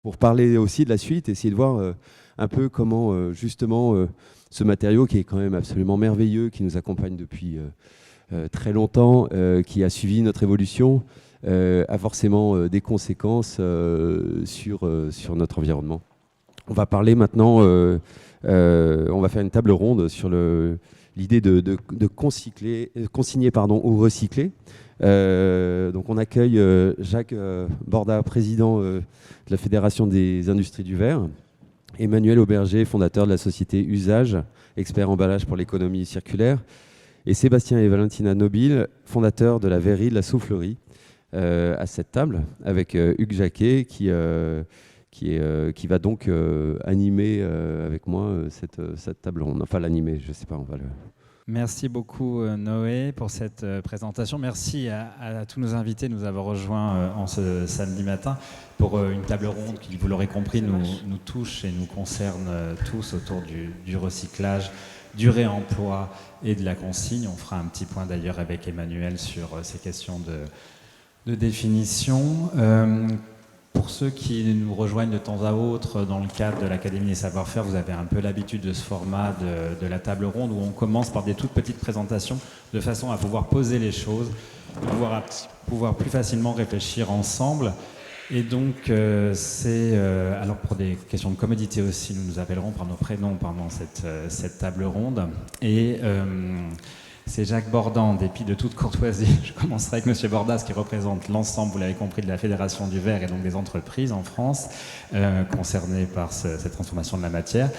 pour parler aussi de la suite, essayer de voir un peu comment justement ce matériau qui est quand même absolument merveilleux, qui nous accompagne depuis très longtemps, qui a suivi notre évolution, a forcément des conséquences sur notre environnement. On va parler maintenant, on va faire une table ronde sur l'idée de consigner ou recycler. Donc on accueille Jacques Borda, président de la Fédération des industries du verre, Emmanuel Auberger, fondateur de la société Usage, expert emballage pour l'économie circulaire, et Sébastien et Valentina Nobile, fondateurs de la verrerie de la Soufflerie, à cette table, avec Hugues Jacquet, qui va donc animer avec moi cette table ronde. Enfin, l'animer, je ne sais pas, on va le... Merci beaucoup Noé pour cette présentation. Merci à tous nos invités de nous avoir rejoints en ce samedi matin pour une table ronde qui, vous l'aurez compris, nous touche et nous concerne tous autour du recyclage, du réemploi et de la consigne. On fera un petit point d'ailleurs avec Emmanuel sur ces questions de définition. Pour ceux qui nous rejoignent de temps à autre dans le cadre de l'Académie des savoir-faire, vous avez un peu l'habitude de ce format de la table ronde où on commence par des toutes petites présentations de façon à pouvoir poser les choses, pouvoir plus facilement réfléchir ensemble. Et donc, alors pour des questions de commodité aussi, nous nous appellerons par nos prénoms pendant cette table ronde. Et c'est Jacques Borda, en dépit de toute courtoisie. Je commencerai avec M. Bordas, qui représente l'ensemble, vous l'avez compris, de la Fédération du verre et donc des entreprises en France concernées par cette transformation de la matière,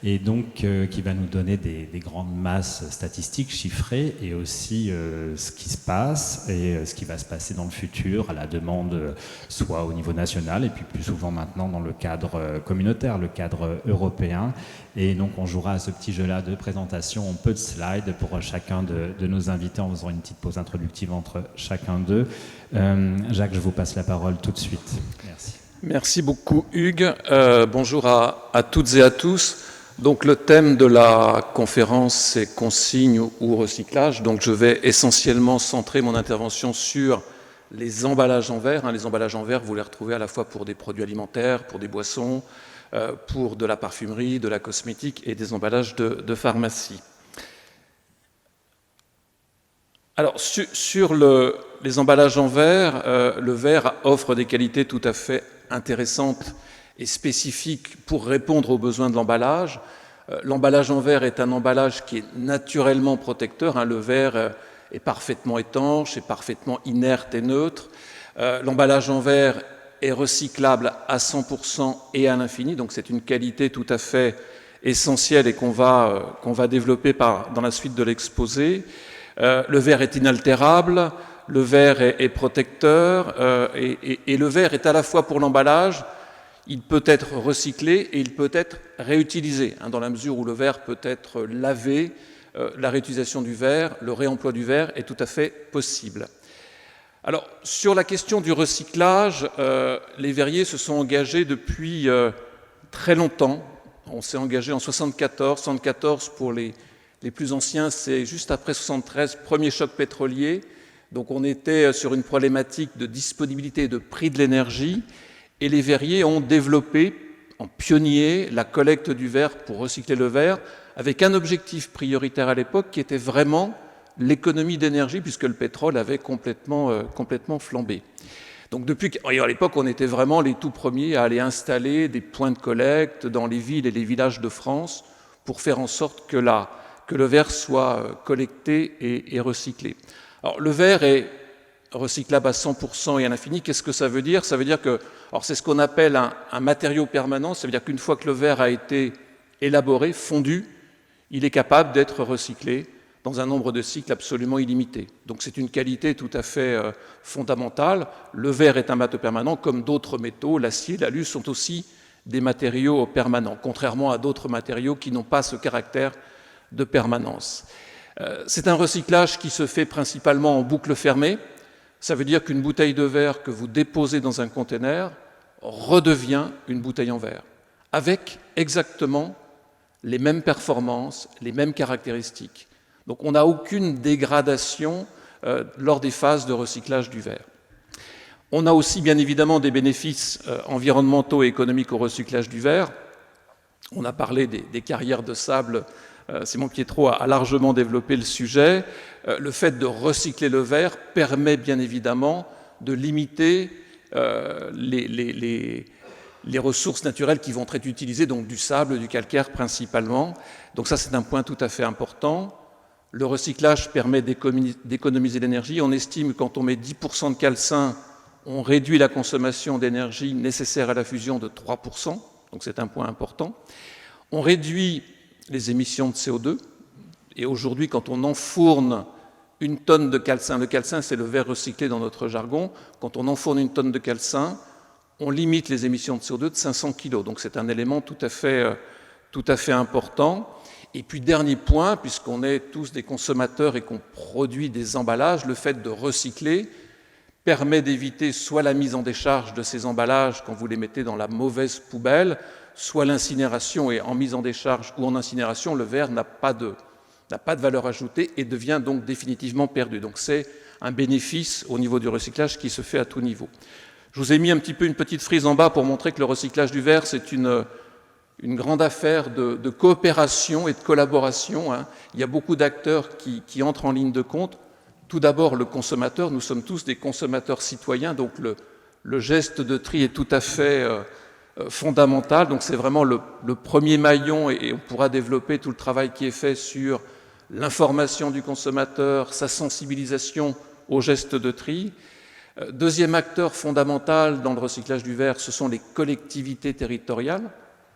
et donc qui va nous donner des grandes masses statistiques chiffrées et aussi ce qui se passe et ce qui va se passer dans le futur à la demande, soit au niveau national et puis plus souvent maintenant dans le cadre communautaire, le cadre européen. Et donc on jouera à ce petit jeu-là de présentation en peu de slides pour chacun de nos invités en faisant une petite pause introductive entre chacun d'eux. Jacques, je vous passe la parole tout de suite. Merci. Merci beaucoup Hugues. Bonjour à toutes et à tous. Donc le thème de la conférence, c'est consigne ou recyclage. Donc je vais essentiellement centrer mon intervention sur les emballages en verre. Les emballages en verre, vous les retrouvez à la fois pour des produits alimentaires, pour des boissons, pour de la parfumerie, de la cosmétique et des emballages de pharmacie. Alors sur les emballages en verre, le verre offre des qualités tout à fait intéressantes et spécifique pour répondre aux besoins de l'emballage. L'emballage en verre est un emballage qui est naturellement protecteur. Le verre est parfaitement étanche, est parfaitement inerte et neutre. L'emballage en verre est recyclable à 100% et à l'infini, donc c'est une qualité tout à fait essentielle et qu'on va développer dans la suite de l'exposé. Le verre est inaltérable, le verre est protecteur, et le verre est à la fois pour l'emballage. Il peut être recyclé et il peut être réutilisé, dans la mesure où le verre peut être lavé. La réutilisation du verre, le réemploi du verre est tout à fait possible. Alors, sur la question du recyclage, les verriers se sont engagés depuis très longtemps. On s'est engagé en 74 pour les plus anciens, c'est juste après 73, premier choc pétrolier. Donc on était sur une problématique de disponibilité et de prix de l'énergie. Et les verriers ont développé, en pionnier, la collecte du verre pour recycler le verre, avec un objectif prioritaire à l'époque qui était vraiment l'économie d'énergie, puisque le pétrole avait complètement flambé. Donc à l'époque, on était vraiment les tout premiers à aller installer des points de collecte dans les villes et les villages de France pour faire en sorte que le verre soit collecté et recyclé. Alors le verre est recyclable à 100% et à l'infini. Qu'est-ce que ça veut dire? Ça veut dire que, alors c'est ce qu'on appelle un matériau permanent, ça veut dire qu'une fois que le verre a été élaboré, fondu, il est capable d'être recyclé dans un nombre de cycles absolument illimité. Donc c'est une qualité tout à fait fondamentale. Le verre est un matériau permanent, comme d'autres métaux, l'acier, l'alu sont aussi des matériaux permanents, contrairement à d'autres matériaux qui n'ont pas ce caractère de permanence. C'est un recyclage qui se fait principalement en boucle fermée. Ça veut dire qu'une bouteille de verre que vous déposez dans un conteneur redevient une bouteille en verre, avec exactement les mêmes performances, les mêmes caractéristiques. Donc on n'a aucune dégradation lors des phases de recyclage du verre. On a aussi bien évidemment des bénéfices environnementaux et économiques au recyclage du verre. On a parlé des carrières de sable. Simon Pietro a largement développé le sujet. Le fait de recycler le verre permet bien évidemment de limiter les ressources naturelles qui vont être utilisées, donc du sable, du calcaire principalement. Donc ça, c'est un point tout à fait important. Le recyclage permet d'économiser l'énergie. On estime que quand on met 10% de calcin, on réduit la consommation d'énergie nécessaire à la fusion de 3%, donc c'est un point important. On réduit les émissions de CO2, et aujourd'hui, quand on enfourne une tonne de calcin, le calcin c'est le verre recyclé dans notre jargon, quand on enfourne une tonne de calcin, on limite les émissions de CO2 de 500 kg, donc c'est un élément tout à fait important. Et puis dernier point, puisqu'on est tous des consommateurs et qu'on produit des emballages, le fait de recycler permet d'éviter soit la mise en décharge de ces emballages quand vous les mettez dans la mauvaise poubelle, soit l'incinération, et en mise en décharge ou en incinération, le verre n'a pas de valeur ajoutée et devient donc définitivement perdu. Donc c'est un bénéfice au niveau du recyclage qui se fait à tout niveau. Je vous ai mis un petit peu une petite frise en bas pour montrer que le recyclage du verre, c'est une grande affaire de coopération et de collaboration. Il y a beaucoup d'acteurs qui entrent en ligne de compte. Tout d'abord, le consommateur. Nous sommes tous des consommateurs citoyens, donc le geste de tri est tout à fait fondamental. Donc c'est vraiment le premier maillon, et on pourra développer tout le travail qui est fait sur l'information du consommateur, sa sensibilisation au geste de tri. Deuxième acteur fondamental dans le recyclage du verre, ce sont les collectivités territoriales,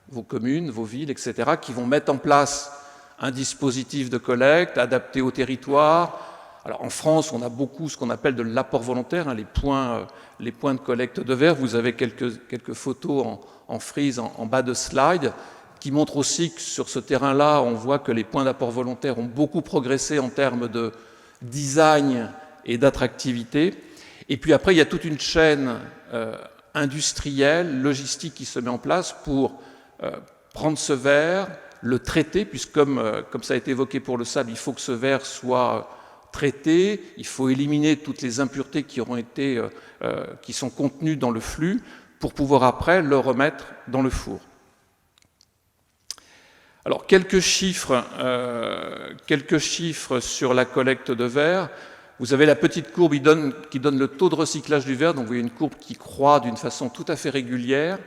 vos communes, vos villes, etc., qui vont mettre en place un dispositif de collecte adapté au territoire. Alors en France, on a beaucoup ce qu'on appelle de l'apport volontaire, les points de collecte de verre. Vous avez quelques photos en frise en bas de slide qui montrent aussi que sur ce terrain-là, on voit que les points d'apport volontaire ont beaucoup progressé en termes de design et d'attractivité. Et puis après, il y a toute une chaîne industrielle, logistique qui se met en place pour prendre ce verre, le traiter, puisque comme ça a été évoqué pour le sable, il faut que ce verre soit traité, il faut éliminer toutes les impuretés qui sont contenues dans le flux pour pouvoir après le remettre dans le four. Alors quelques chiffres sur la collecte de verre. Vous avez la petite courbe qui donne le taux de recyclage du verre. Donc vous voyez une courbe qui croît d'une façon tout à fait régulière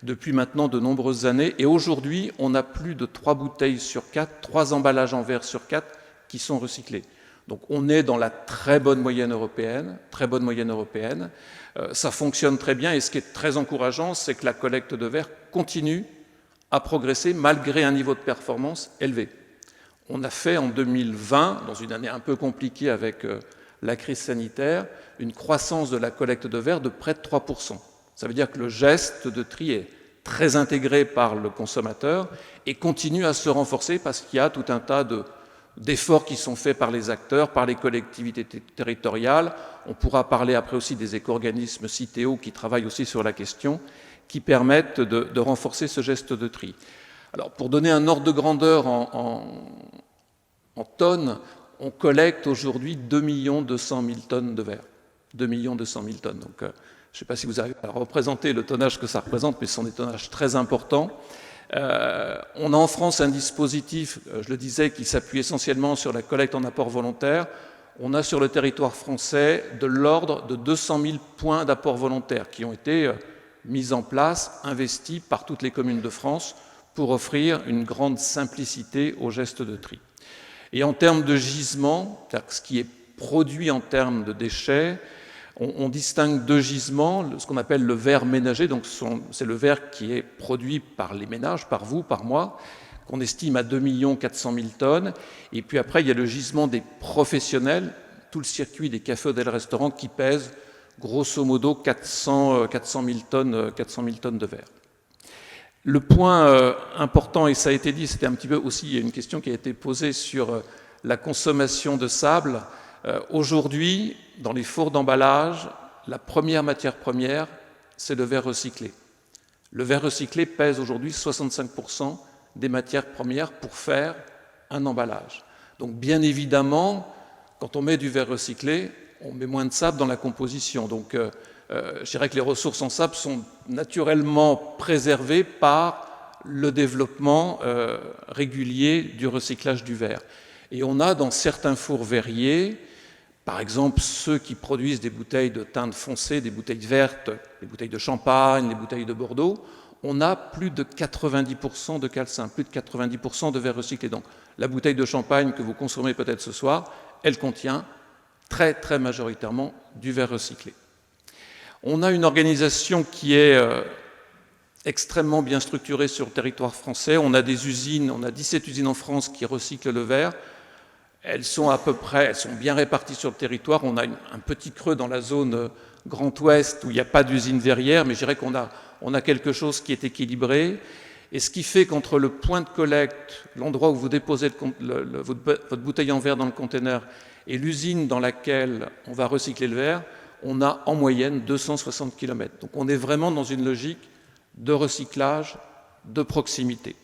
depuis maintenant de nombreuses années. Et aujourd'hui, on a plus de 3 bouteilles sur 4, 3 emballages en verre sur 4 qui sont recyclés. Donc on est dans la très bonne moyenne européenne. Ça fonctionne très bien, et ce qui est très encourageant, c'est que la collecte de verre continue à progresser malgré un niveau de performance élevé. On a fait en 2020, dans une année un peu compliquée avec la crise sanitaire, une croissance de la collecte de verre de près de 3%. Ça veut dire que le geste de tri est très intégré par le consommateur et continue à se renforcer parce qu'il y a tout un tas d'efforts qui sont faits par les acteurs, par les collectivités territoriales. On pourra parler après aussi des éco-organismes Citeo qui travaillent aussi sur la question, qui permettent de renforcer ce geste de tri. Alors, pour donner un ordre de grandeur en tonnes, on collecte aujourd'hui 2 200 000 tonnes de verre. 2 200 000 tonnes. Donc, je ne sais pas si vous arrivez à représenter le tonnage que ça représente, mais ce sont des tonnages très importants. On a en France un dispositif, je le disais, qui s'appuie essentiellement sur la collecte en apport volontaire. On a sur le territoire français de l'ordre de 200 000 points d'apport volontaire qui ont été mis en place, investis par toutes les communes de France pour offrir une grande simplicité au geste de tri. Et en termes de gisement, c'est-à-dire ce qui est produit en termes de déchets, on distingue deux gisements, ce qu'on appelle le verre ménager, donc c'est le verre qui est produit par les ménages, par vous, par moi, qu'on estime à 2 400 000 tonnes. Et puis après, il y a le gisement des professionnels, tout le circuit des cafés, hôtels, restaurants qui pèse grosso modo 400 000 tonnes de verre. Le point important, et ça a été dit, c'était un petit peu aussi une question qui a été posée sur la consommation de sable. Aujourd'hui, dans les fours d'emballage, la première matière première, c'est le verre recyclé. Le verre recyclé pèse aujourd'hui 65% des matières premières pour faire un emballage. Donc bien évidemment, quand on met du verre recyclé, on met moins de sable dans la composition. Donc je dirais que les ressources en sable sont naturellement préservées par le développement régulier du recyclage du verre. Et on a dans certains fours verriers, par exemple ceux qui produisent des bouteilles de teinte foncée, des bouteilles vertes, des bouteilles de champagne, des bouteilles de Bordeaux, on a plus de 90% de calcin, plus de 90% de verre recyclé. Donc la bouteille de champagne que vous consommez peut-être ce soir, elle contient très très majoritairement du verre recyclé. On a une organisation qui est extrêmement bien structurée sur le territoire français. On a des usines, on a 17 usines en France qui recyclent le verre. Elles sont bien réparties sur le territoire. On a un petit creux dans la zone Grand Ouest où il n'y a pas d'usine verrière, mais je dirais qu'on a quelque chose qui est équilibré. Et ce qui fait qu'entre le point de collecte, l'endroit où vous déposez votre bouteille en verre dans le conteneur, et l'usine dans laquelle on va recycler le verre, on a en moyenne 260 km. Donc on est vraiment dans une logique de recyclage de proximité.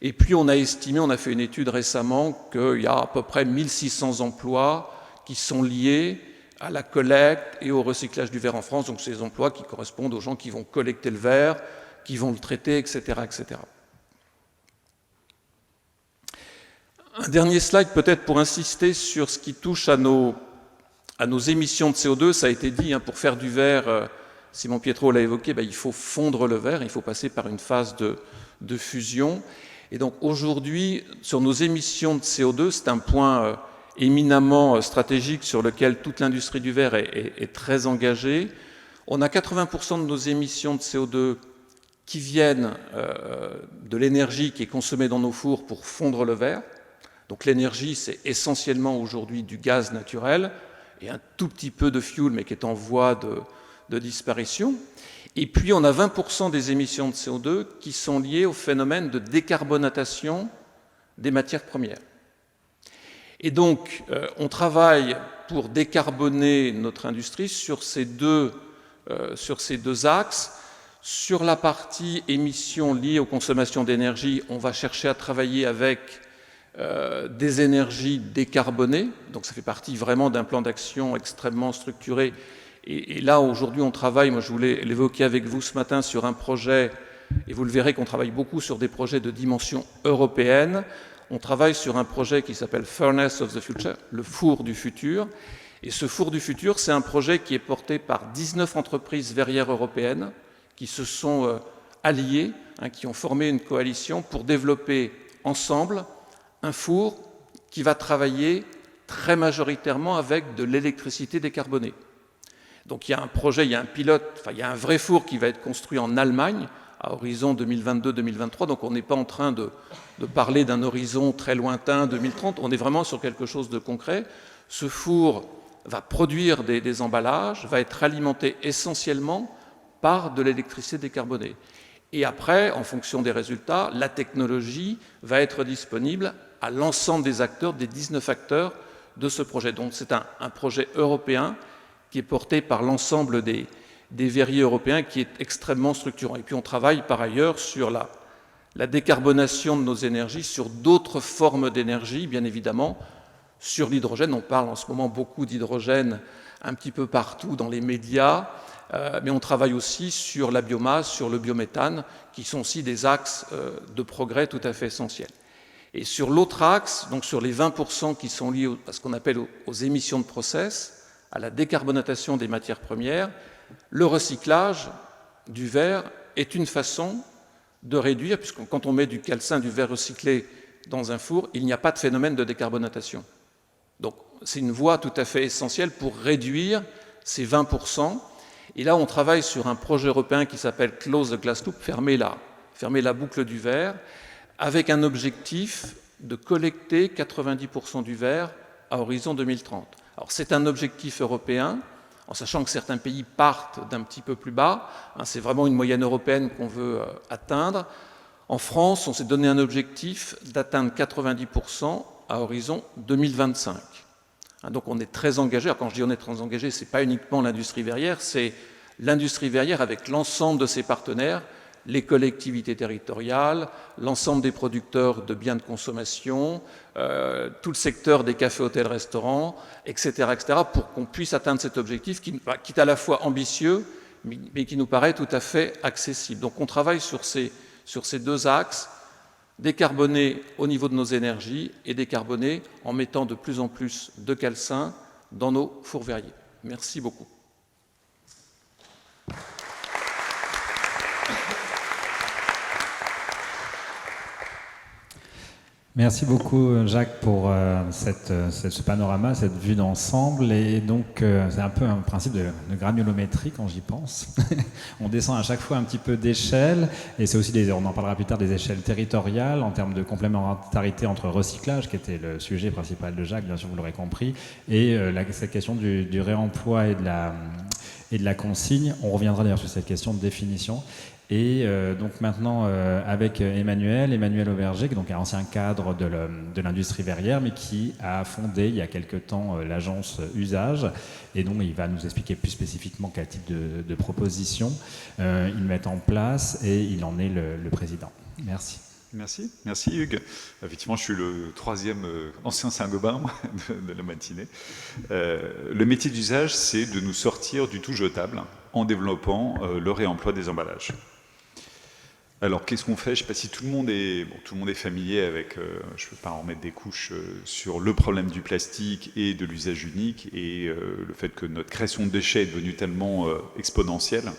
Et puis on a estimé, on a fait une étude récemment, qu'il y a à peu près 1600 emplois qui sont liés à la collecte et au recyclage du verre en France. Donc ces emplois qui correspondent aux gens qui vont collecter le verre, qui vont le traiter, etc., etc. Un dernier slide peut-être pour insister sur ce qui touche à nos émissions de CO2. Ça a été dit, pour faire du verre, Simon Pietro l'a évoqué, il faut fondre le verre, il faut passer par une phase de fusion. Et donc aujourd'hui, sur nos émissions de CO2, c'est un point éminemment stratégique sur lequel toute l'industrie du verre est très engagée. On a 80% de nos émissions de CO2 qui viennent de l'énergie qui est consommée dans nos fours pour fondre le verre. Donc l'énergie, c'est essentiellement aujourd'hui du gaz naturel et un tout petit peu de fuel, mais qui est en voie de disparition. Et puis on a 20% des émissions de CO2 qui sont liées au phénomène de décarbonatation des matières premières. Et donc on travaille pour décarboner notre industrie sur ces deux axes. Sur la partie émissions liées aux consommations d'énergie, on va chercher à travailler avec des énergies décarbonées. Donc ça fait partie vraiment d'un plan d'action extrêmement structuré. Et là, aujourd'hui, on travaille, moi je voulais l'évoquer avec vous ce matin, sur un projet, et vous le verrez qu'on travaille beaucoup sur des projets de dimension européenne. On travaille sur un projet qui s'appelle Furnace of the Future, le four du futur. Et ce four du futur, c'est un projet qui est porté par 19 entreprises verrières européennes qui se sont alliées, qui ont formé une coalition pour développer ensemble un four qui va travailler très majoritairement avec de l'électricité décarbonée. Donc il y a un projet, il y a un pilote, il y a un vrai four qui va être construit en Allemagne à horizon 2022-2023. Donc on n'est pas en train de parler d'un horizon très lointain, 2030. On est vraiment sur quelque chose de concret. Ce four va produire des emballages, va être alimenté essentiellement par de l'électricité décarbonée. Et après, en fonction des résultats, la technologie va être disponible à l'ensemble des acteurs, des 19 acteurs de ce projet. Donc c'est un projet européen qui est porté par l'ensemble des verriers européens, qui est extrêmement structurant. Et puis on travaille par ailleurs sur la décarbonation de nos énergies, sur d'autres formes d'énergie, bien évidemment, sur l'hydrogène. On parle en ce moment beaucoup d'hydrogène un petit peu partout dans les médias, mais on travaille aussi sur la biomasse, sur le biométhane, qui sont aussi des axes de progrès tout à fait essentiels. Et sur l'autre axe, donc sur les 20% qui sont liés à ce qu'on appelle aux émissions de process, à la décarbonatation des matières premières, le recyclage du verre est une façon de réduire, puisque quand on met du calcin, du verre recyclé dans un four, il n'y a pas de phénomène de décarbonatation. Donc c'est une voie tout à fait essentielle pour réduire ces 20%. Et là, on travaille sur un projet européen qui s'appelle Close the Glass Loop, fermer la boucle du verre, avec un objectif de collecter 90% du verre à horizon 2030. Alors c'est un objectif européen, en sachant que certains pays partent d'un petit peu plus bas. C'est vraiment une moyenne européenne qu'on veut atteindre. En France, on s'est donné un objectif d'atteindre 90% à horizon 2025. Donc on est très engagé. Alors quand je dis on est très engagé, ce n'est pas uniquement l'industrie verrière, c'est l'industrie verrière avec l'ensemble de ses partenaires, les collectivités territoriales, l'ensemble des producteurs de biens de consommation, tout le secteur des cafés, hôtels, restaurants, etc., pour qu'on puisse atteindre cet objectif qui est à la fois ambitieux, mais qui nous paraît tout à fait accessible. Donc on travaille sur ces deux axes, décarboner au niveau de nos énergies et décarboner en mettant de plus en plus de calcin dans nos fours verriers. Merci beaucoup. Merci beaucoup Jacques pour ce panorama, cette vue d'ensemble. Et donc c'est un peu un principe de granulométrie quand j'y pense. On descend à chaque fois un petit peu d'échelle, et c'est aussi, on en parlera plus tard, des échelles territoriales en termes de complémentarité entre recyclage, qui était le sujet principal de Jacques, bien sûr vous l'aurez compris, et cette question du réemploi et de la consigne. On reviendra d'ailleurs sur cette question de définition. Et donc maintenant avec Emmanuel Auberger, donc un ancien cadre de l'industrie verrière, mais qui a fondé il y a quelque temps l'agence Usage, et donc il va nous expliquer plus spécifiquement quel type de propositions ils mettent en place, et il en est le président. Merci. Merci Hugues. Effectivement, je suis le troisième ancien Saint-Gobain de la matinée. Le métier d'usage, c'est de nous sortir du tout jetable en développant le réemploi des emballages. Alors, qu'est-ce qu'on fait? Je ne sais pas si tout le monde est familier avec, je ne veux pas en remettre des couches, sur le problème du plastique et de l'usage unique, et le fait que notre création de déchets est devenue tellement exponentielle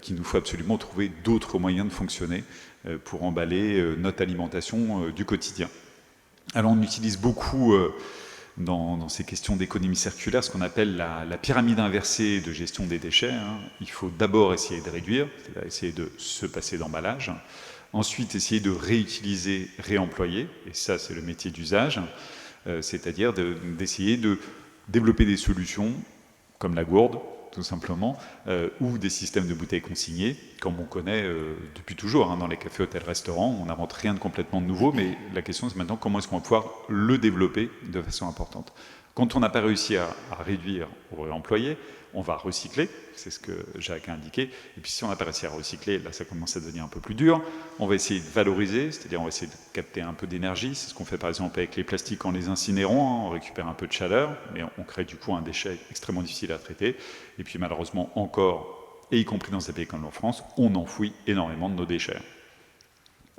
qu'il nous faut absolument trouver d'autres moyens de fonctionner pour emballer notre alimentation du quotidien. Alors, on utilise beaucoup dans ces questions d'économie circulaire ce qu'on appelle la pyramide inversée de gestion des déchets. Il faut d'abord essayer de réduire, c'est-à-dire essayer de se passer d'emballage. Ensuite, essayer de réutiliser, réemployer, et ça c'est le métier d'usage, c'est-à-dire d'essayer de développer des solutions comme la gourde, tout simplement, ou des systèmes de bouteilles consignées, comme on connaît depuis toujours dans les cafés, hôtels, restaurants. On n'invente rien de complètement nouveau, mais la question c'est maintenant comment est-ce qu'on va pouvoir le développer de façon importante. Quand on n'a pas réussi à réduire ou réemployer, on va recycler, c'est ce que Jacques a indiqué, et puis si on n'a pas réussi à recycler, là ça commence à devenir un peu plus dur. On va essayer de valoriser, c'est-à-dire on va essayer de capter un peu d'énergie, c'est ce qu'on fait par exemple avec les plastiques en les incinérant, on récupère un peu de chaleur, mais on crée du coup un déchet extrêmement difficile à traiter, et puis malheureusement encore, et y compris dans des pays comme la France, on enfouit énormément de nos déchets.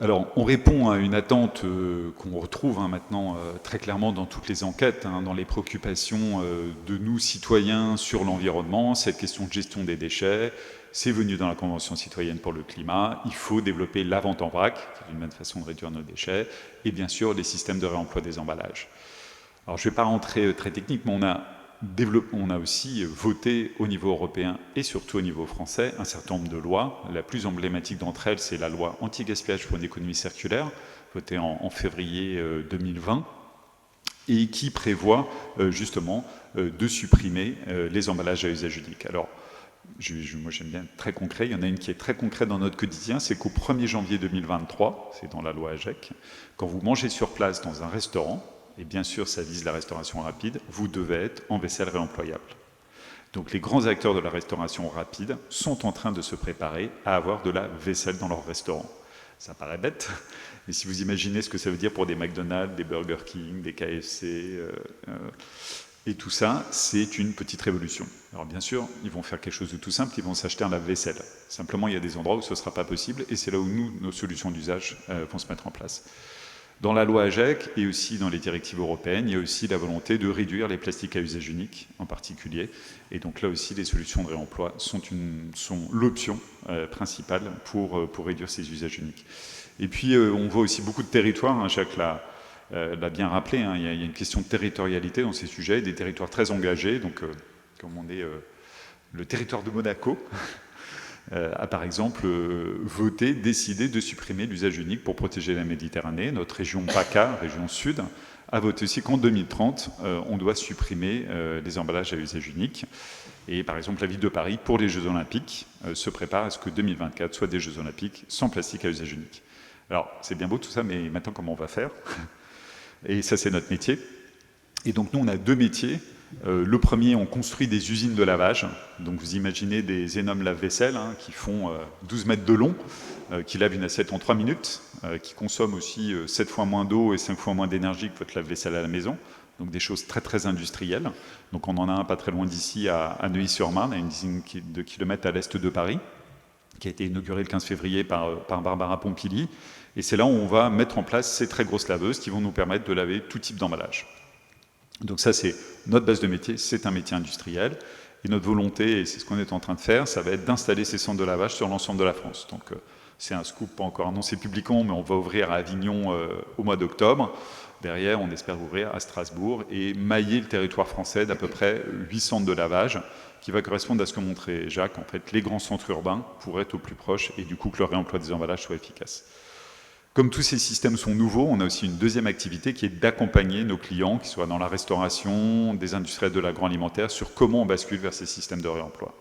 Alors, on répond à une attente qu'on retrouve maintenant très clairement dans toutes les enquêtes, dans les préoccupations de nous, citoyens, sur l'environnement, cette question de gestion des déchets. C'est venu dans la Convention citoyenne pour le climat. Il faut développer la vente en vrac, qui est une bonne façon de réduire nos déchets, et bien sûr les systèmes de réemploi des emballages. Alors, je ne vais pas rentrer très technique, mais on a aussi voté au niveau européen et surtout au niveau français un certain nombre de lois. La plus emblématique d'entre elles, c'est la loi anti-gaspillage pour une économie circulaire, votée en février 2020, et qui prévoit justement de supprimer les emballages à usage unique. Alors, moi j'aime bien être très concret, il y en a une qui est très concrète dans notre quotidien, c'est qu'au 1er janvier 2023, c'est dans la loi AGEC, quand vous mangez sur place dans un restaurant, et bien sûr ça vise la restauration rapide, vous devez être en vaisselle réemployable. Donc les grands acteurs de la restauration rapide sont en train de se préparer à avoir de la vaisselle dans leur restaurant. Ça paraît bête, mais si vous imaginez ce que ça veut dire pour des McDonald's, des Burger King, des KFC, et tout ça, c'est une petite révolution. Alors bien sûr, ils vont faire quelque chose de tout simple, ils vont s'acheter un lave-vaisselle. Simplement, il y a des endroits où ce ne sera pas possible, et c'est là où nos solutions d'usage vont se mettre en place. Dans la loi AGEC et aussi dans les directives européennes, il y a aussi la volonté de réduire les plastiques à usage unique en particulier. Et donc là aussi, les solutions de réemploi sont l'option principale pour réduire ces usages uniques. Et puis, on voit aussi beaucoup de territoires, Jacques l'a bien rappelé, il y a une question de territorialité dans ces sujets, des territoires très engagés. Donc, comme on est le territoire de Monaco, a par exemple décidé de supprimer l'usage unique pour protéger la Méditerranée. Notre région PACA, région sud, a voté aussi qu'en 2030, on doit supprimer les emballages à usage unique. Et par exemple, la ville de Paris, pour les Jeux Olympiques, se prépare à ce que 2024 soit des Jeux Olympiques sans plastique à usage unique. Alors, c'est bien beau tout ça, mais maintenant, comment on va faire? Et ça, c'est notre métier. Et donc nous, on a 2 métiers. Le premier, on construit des usines de lavage. Donc vous imaginez des énormes lave-vaisselle qui font 12 mètres de long, qui lavent une assiette en 3 minutes, qui consomment aussi 7 fois moins d'eau et 5 fois moins d'énergie que votre lave-vaisselle à la maison. Donc des choses très très industrielles. Donc on en a un pas très loin d'ici à Neuilly-sur-Marne, à une dizaine de kilomètres à l'est de Paris, qui a été inauguré le 15 février par Barbara Pompili. Et c'est là où on va mettre en place ces très grosses laveuses qui vont nous permettre de laver tout type d'emballage. Donc ça, c'est notre base de métier, c'est un métier industriel. Et notre volonté, et c'est ce qu'on est en train de faire, ça va être d'installer ces centres de lavage sur l'ensemble de la France. Donc c'est un scoop pas encore annoncé publiquement, mais on va ouvrir à Avignon au mois d'octobre. Derrière, on espère ouvrir à Strasbourg et mailler le territoire français d'à peu près 8 centres de lavage, qui va correspondre à ce que montrait Jacques. En fait, les grands centres urbains pour être au plus proche et du coup que le réemploi des emballages soit efficace. Comme tous ces systèmes sont nouveaux, on a aussi une deuxième activité qui est d'accompagner nos clients, qui soient dans la restauration, des industriels de l'agroalimentaire, sur comment on bascule vers ces systèmes de réemploi.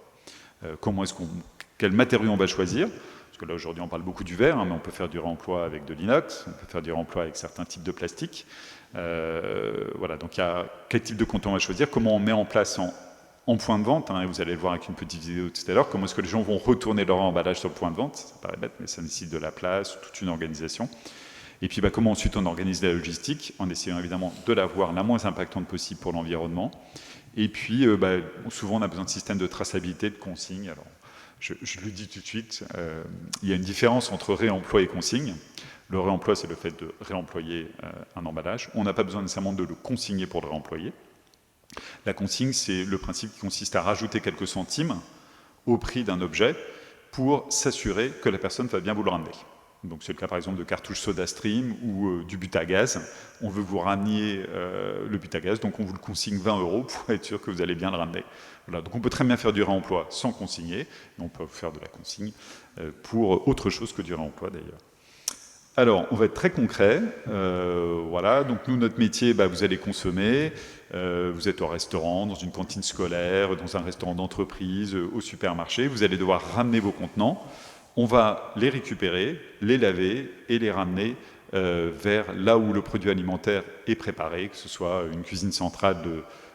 Quels matériaux on va choisir? Parce que là, aujourd'hui, on parle beaucoup du verre, mais on peut faire du réemploi avec de l'inox, on peut faire du réemploi avec certains types de plastique. Voilà, donc il y a quel type de contenant on va choisir, comment on met en place en point de vente, et vous allez le voir avec une petite vidéo tout à l'heure, comment est-ce que les gens vont retourner leur emballage sur le point de vente. Ça paraît bête, mais ça nécessite de la place, toute une organisation. Et puis comment ensuite on organise la logistique, en essayant évidemment de l'avoir la moins impactante possible pour l'environnement. Et puis souvent on a besoin de systèmes de traçabilité, de consigne. Alors, je le dis tout de suite, il y a une différence entre réemploi et consigne. Le réemploi, c'est le fait de réemployer un emballage. On n'a pas besoin nécessairement de le consigner pour le réemployer. La consigne, c'est le principe qui consiste à rajouter quelques centimes au prix d'un objet pour s'assurer que la personne va bien vous le ramener. Donc c'est le cas par exemple de cartouches SodaStream ou du but-à-gaz. On veut vous ramener le but-à-gaz, donc on vous le consigne 20 € pour être sûr que vous allez bien le ramener. Voilà, donc on peut très bien faire du réemploi sans consigner, mais on peut faire de la consigne pour autre chose que du réemploi d'ailleurs. Alors, on va être très concret. Voilà, donc nous, notre métier, vous allez consommer. Vous êtes au restaurant, dans une cantine scolaire, dans un restaurant d'entreprise, au supermarché. Vous allez devoir ramener vos contenants. On va les récupérer, les laver et les ramener vers là où le produit alimentaire est préparé, que ce soit une cuisine centrale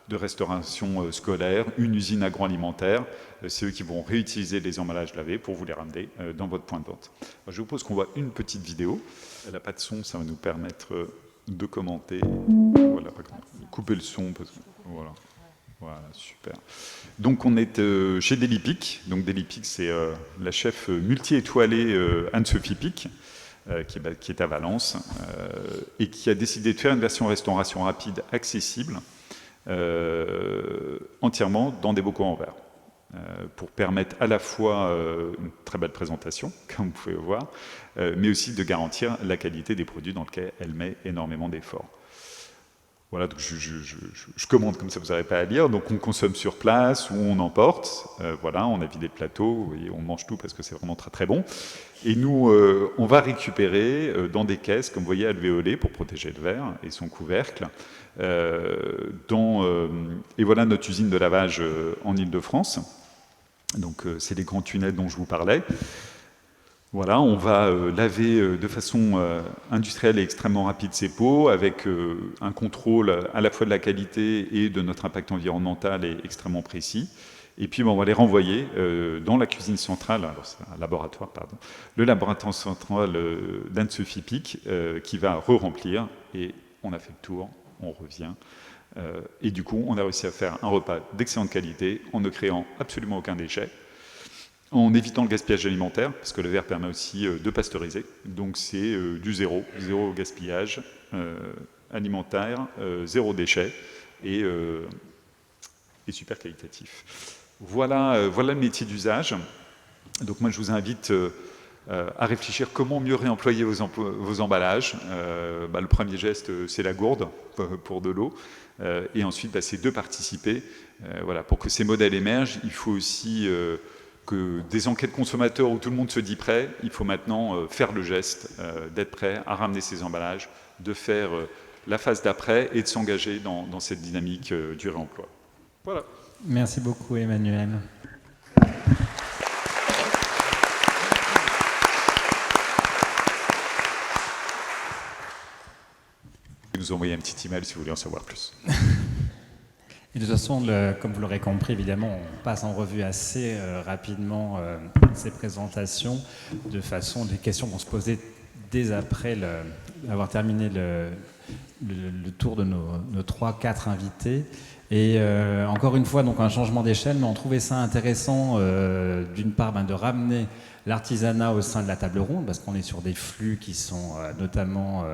de restauration scolaire, une usine agroalimentaire. C'est eux qui vont réutiliser les emballages lavés pour vous les ramener dans votre point de vente. Alors, je vous propose qu'on voit une petite vidéo. Elle n'a pas de son, ça va nous permettre de commenter. Voilà, couper le son. Voilà, super. Donc on est chez Delipic. Donc Delipic, c'est la chef multi-étoilée Anne-Sophie Pic, qui est à Valence, et qui a décidé de faire une version restauration rapide accessible, entièrement dans des bocaux en verre, pour permettre à la fois une très belle présentation, comme vous pouvez voir, mais aussi de garantir la qualité des produits dans lesquels elle met énormément d'efforts. Voilà, donc je commande comme ça, vous n'avez pas à lire. Donc on consomme sur place ou on emporte. Voilà, on a vidé le plateau, vous voyez, on mange tout parce que c'est vraiment très très bon. Et nous, on va récupérer dans des caisses, comme vous voyez, alvéolées pour protéger le verre et son couvercle. Et voilà notre usine de lavage en Île-de-France. Donc c'est les grands tunnels dont je vous parlais. Voilà, on va laver de façon industrielle et extrêmement rapide ces pots avec un contrôle à la fois de la qualité et de notre impact environnemental est extrêmement précis. Et puis on va les renvoyer dans la cuisine centrale, alors c'est un laboratoire, pardon, le laboratoire central d'Anne-Sophie Pic qui va re-remplir et on a fait le tour, on revient. Et du coup, on a réussi à faire un repas d'excellente qualité en ne créant absolument aucun déchet, en évitant le gaspillage alimentaire, parce que le verre permet aussi de pasteuriser. Donc c'est du zéro gaspillage alimentaire, zéro déchet et super qualitatif. Voilà le métier d'usage. Donc moi je vous invite à réfléchir comment mieux réemployer vos emballages. Le premier geste c'est la gourde pour de l'eau. Et ensuite c'est de participer. Voilà, pour que ces modèles émergent, il faut aussi que des enquêtes consommateurs où tout le monde se dit prêt, il faut maintenant faire le geste d'être prêt à ramener ces emballages, de faire la phase d'après et de s'engager dans cette dynamique du réemploi. Voilà. Merci beaucoup Emmanuel. Nous vous envoyer un petit email si vous voulez en savoir plus. Et de toute façon, comme vous l'aurez compris, évidemment, on passe en revue assez rapidement ces présentations, de façon, des questions vont se poser dès après avoir terminé le tour de nos 3-4 invités. Et encore une fois, donc un changement d'échelle, mais on trouvait ça intéressant, d'une part, de ramener l'artisanat au sein de la table ronde, parce qu'on est sur des flux qui sont notamment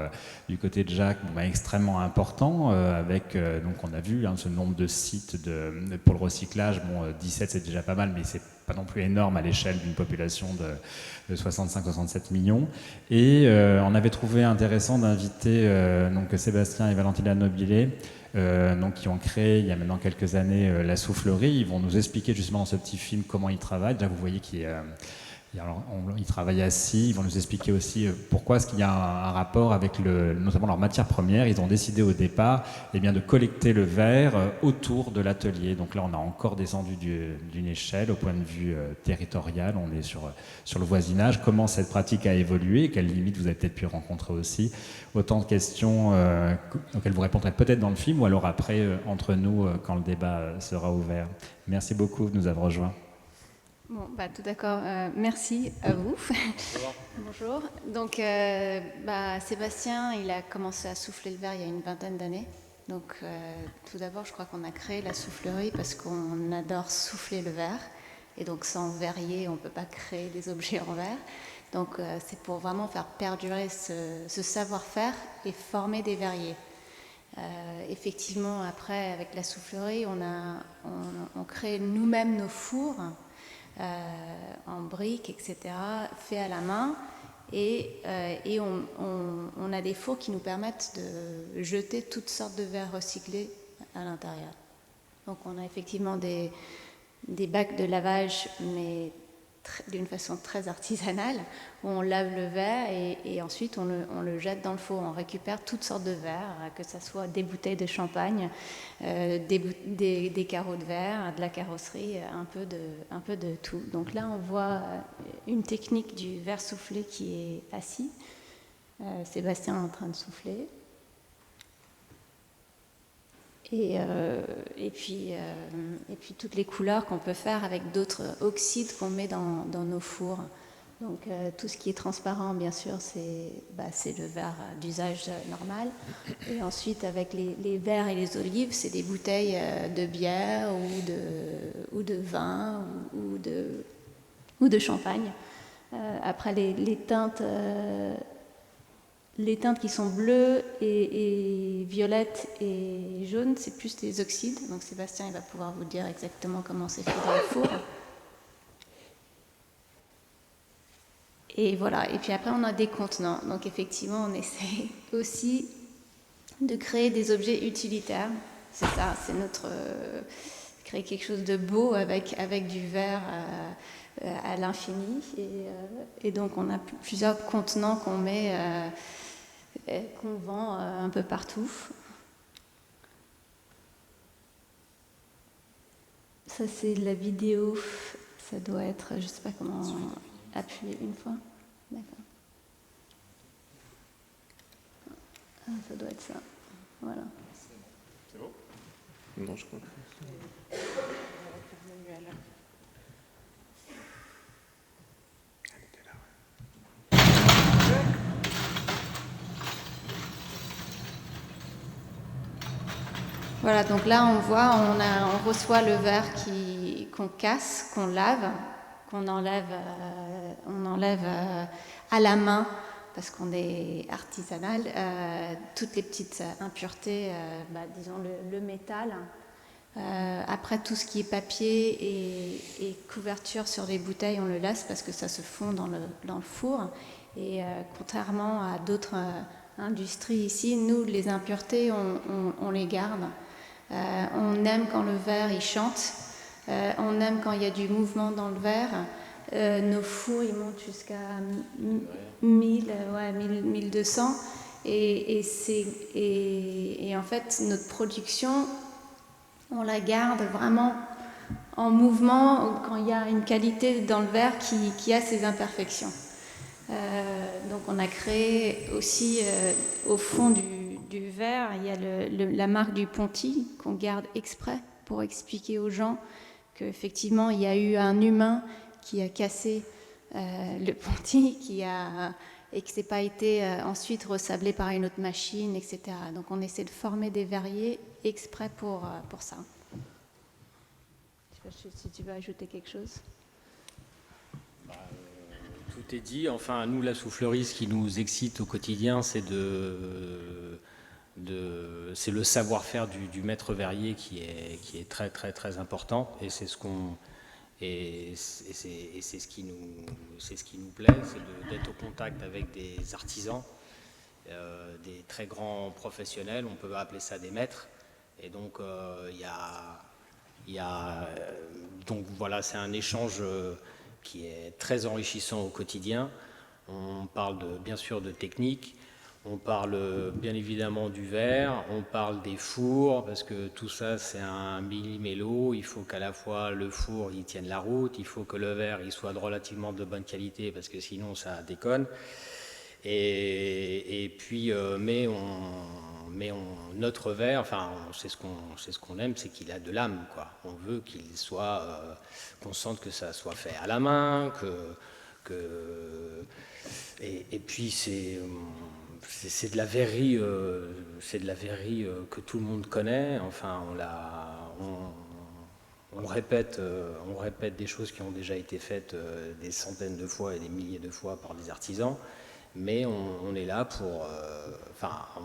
du côté de Jacques extrêmement importants, avec, donc on a vu ce nombre de sites pour le recyclage, 17 c'est déjà pas mal, mais c'est pas non plus énorme à l'échelle d'une population de 65-67 millions. Et on avait trouvé intéressant d'inviter donc Sébastien et Valentina Nobilet, donc qui ont créé il y a maintenant quelques années la soufflerie. Ils vont nous expliquer justement dans ce petit film comment ils travaillent. Déjà vous voyez qu'ils travaillent assis. Ils vont nous expliquer aussi pourquoi est-ce qu'il y a un rapport avec notamment leur matière première. Ils ont décidé au départ de collecter le verre autour de l'atelier. Donc là on a encore descendu d'une échelle au point de vue territorial. On est sur le voisinage. Comment cette pratique a évolué, quelles limites vous avez peut-être pu rencontrer aussi. Autant de questions auxquelles vous répondrez peut-être dans le film ou alors après entre nous quand le débat sera ouvert. Merci beaucoup de nous avoir rejoints. Bon, tout d'accord. Merci à vous. Bonjour. Donc, Sébastien, il a commencé à souffler le verre il y a une vingtaine d'années. Donc, tout d'abord, je crois qu'on a créé la soufflerie parce qu'on adore souffler le verre. Et donc, sans verrier, on ne peut pas créer des objets en verre. Donc, c'est pour vraiment faire perdurer ce savoir-faire et former des verriers. Effectivement, après, avec la soufflerie, on crée nous-mêmes nos fours. En briques, etc., fait à la main, et on a des fours qui nous permettent de jeter toutes sortes de verres recyclés à l'intérieur. Donc on a effectivement des bacs de lavage, mais d'une façon très artisanale, où on lave le verre et ensuite on le jette dans le four. On récupère toutes sortes de verres, que ce soit des bouteilles de champagne, des carreaux de verre, de la carrosserie, un peu de tout. Donc là, on voit une technique du verre soufflé qui est assis. Sébastien est en train de souffler. Et puis toutes les couleurs qu'on peut faire avec d'autres oxydes qu'on met dans nos fours. Donc tout ce qui est transparent, bien sûr, c'est le verre d'usage normal. Et ensuite, avec les verres et les olives, c'est des bouteilles de bière ou de vin ou de champagne. Après, les teintes qui sont bleues et violettes et jaunes, c'est plus des oxydes. Donc Sébastien, il va pouvoir vous dire exactement comment c'est fait dans le four. Et voilà. Et puis après, on a des contenants. Donc effectivement, on essaie aussi de créer des objets utilitaires. C'est ça, c'est créer quelque chose de beau avec du verre à l'infini. Et donc on a plusieurs contenants qu'on met... qu'on vend un peu partout. Ça, c'est de la vidéo. Ça doit être, je ne sais pas comment appuyer une fois. D'accord. Ça doit être ça. Voilà. C'est bon ? Non, je crois pas. Voilà, donc là on voit, on reçoit le verre qu'on casse, qu'on lave, qu'on enlève à la main parce qu'on est artisanal, toutes les petites impuretés, disons le métal. Après tout ce qui est papier et couverture sur les bouteilles, on le laisse parce que ça se fond dans le four. Et contrairement à d'autres industries ici, nous les impuretés, on les garde. On aime quand le verre il chante, on aime quand il y a du mouvement dans le verre. Nos fours ils montent jusqu'à 1200 et en fait notre production on la garde vraiment en mouvement quand il y a une qualité dans le verre qui a ses imperfections. Donc on a créé aussi au fond du du verre, il y a la marque du Ponty qu'on garde exprès pour expliquer aux gens qu'effectivement, il y a eu un humain qui a cassé le Ponty, et que ce n'est pas été ensuite ressablé par une autre machine, etc. Donc on essaie de former des verriers exprès pour ça. Je ne sais pas si tu veux ajouter quelque chose. Tout est dit. Enfin, nous, la soufflerie, ce qui nous excite au quotidien, c'est c'est le savoir-faire du maître verrier qui est très, très, très important. Et c'est ce qu'on... c'est ce qui nous plaît, c'est d'être au contact avec des artisans, des très grands professionnels, on peut appeler ça des maîtres. Et donc, donc voilà, c'est un échange qui est très enrichissant au quotidien. On parle bien sûr de technique, on parle bien évidemment du verre, on parle des fours, parce que tout ça c'est un millimélo, il faut qu'à la fois le four il tienne la route, il faut que le verre il soit de relativement de bonne qualité, parce que sinon ça déconne. Et puis, notre verre, enfin, c'est ce qu'on aime, c'est qu'il a de l'âme, quoi. On veut qu'il soit, qu'on sente que ça soit fait à la main, et puis c'est de la verrerie, que tout le monde connaît. Enfin, on répète des choses qui ont déjà été faites des centaines de fois et des milliers de fois par des artisans. Mais on est là pour...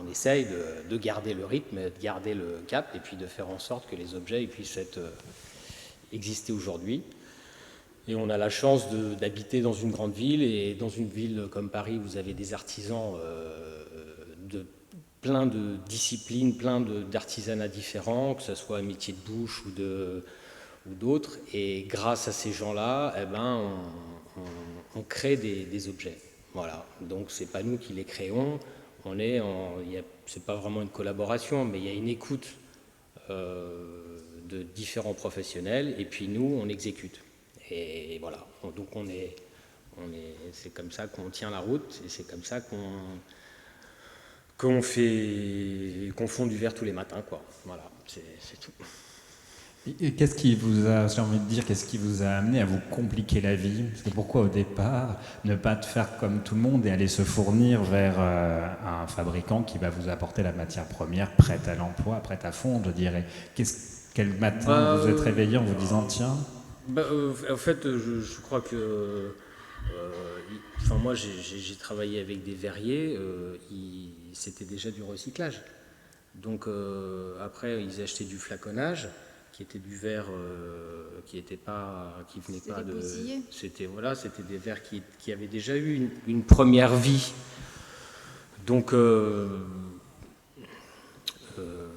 on essaye de garder le rythme, de garder le cap, et puis de faire en sorte que les objets puissent exister aujourd'hui. Et on a la chance d'habiter dans une grande ville, et dans une ville comme Paris, vous avez des artisans de plein de disciplines, plein d'artisanats différents, que ce soit un métier de bouche ou d'autres. Et grâce à ces gens-là, on crée des objets. Voilà, donc c'est pas nous qui les créons, c'est pas vraiment une collaboration, mais il y a une écoute de différents professionnels, et puis nous on exécute. Et voilà, donc c'est comme ça qu'on tient la route, et c'est comme ça qu'on fond du verre tous les matins, quoi. Voilà, c'est tout. Et qu'est-ce qui vous a, j'ai envie de dire, qu'est-ce qui vous a amené à vous compliquer la vie? Parce que pourquoi au départ ne pas faire comme tout le monde et aller se fournir vers un fabricant qui va vous apporter la matière première prête à l'emploi, prête à fondre, je dirais. Quel matin vous êtes réveillé en vous disant tiens? En fait, je crois que moi j'ai travaillé avec des verriers, c'était déjà du recyclage. Donc après ils achetaient du flaconnage, qui était du verre qui venait pas de... C'était des verres qui avaient déjà eu une première vie. Donc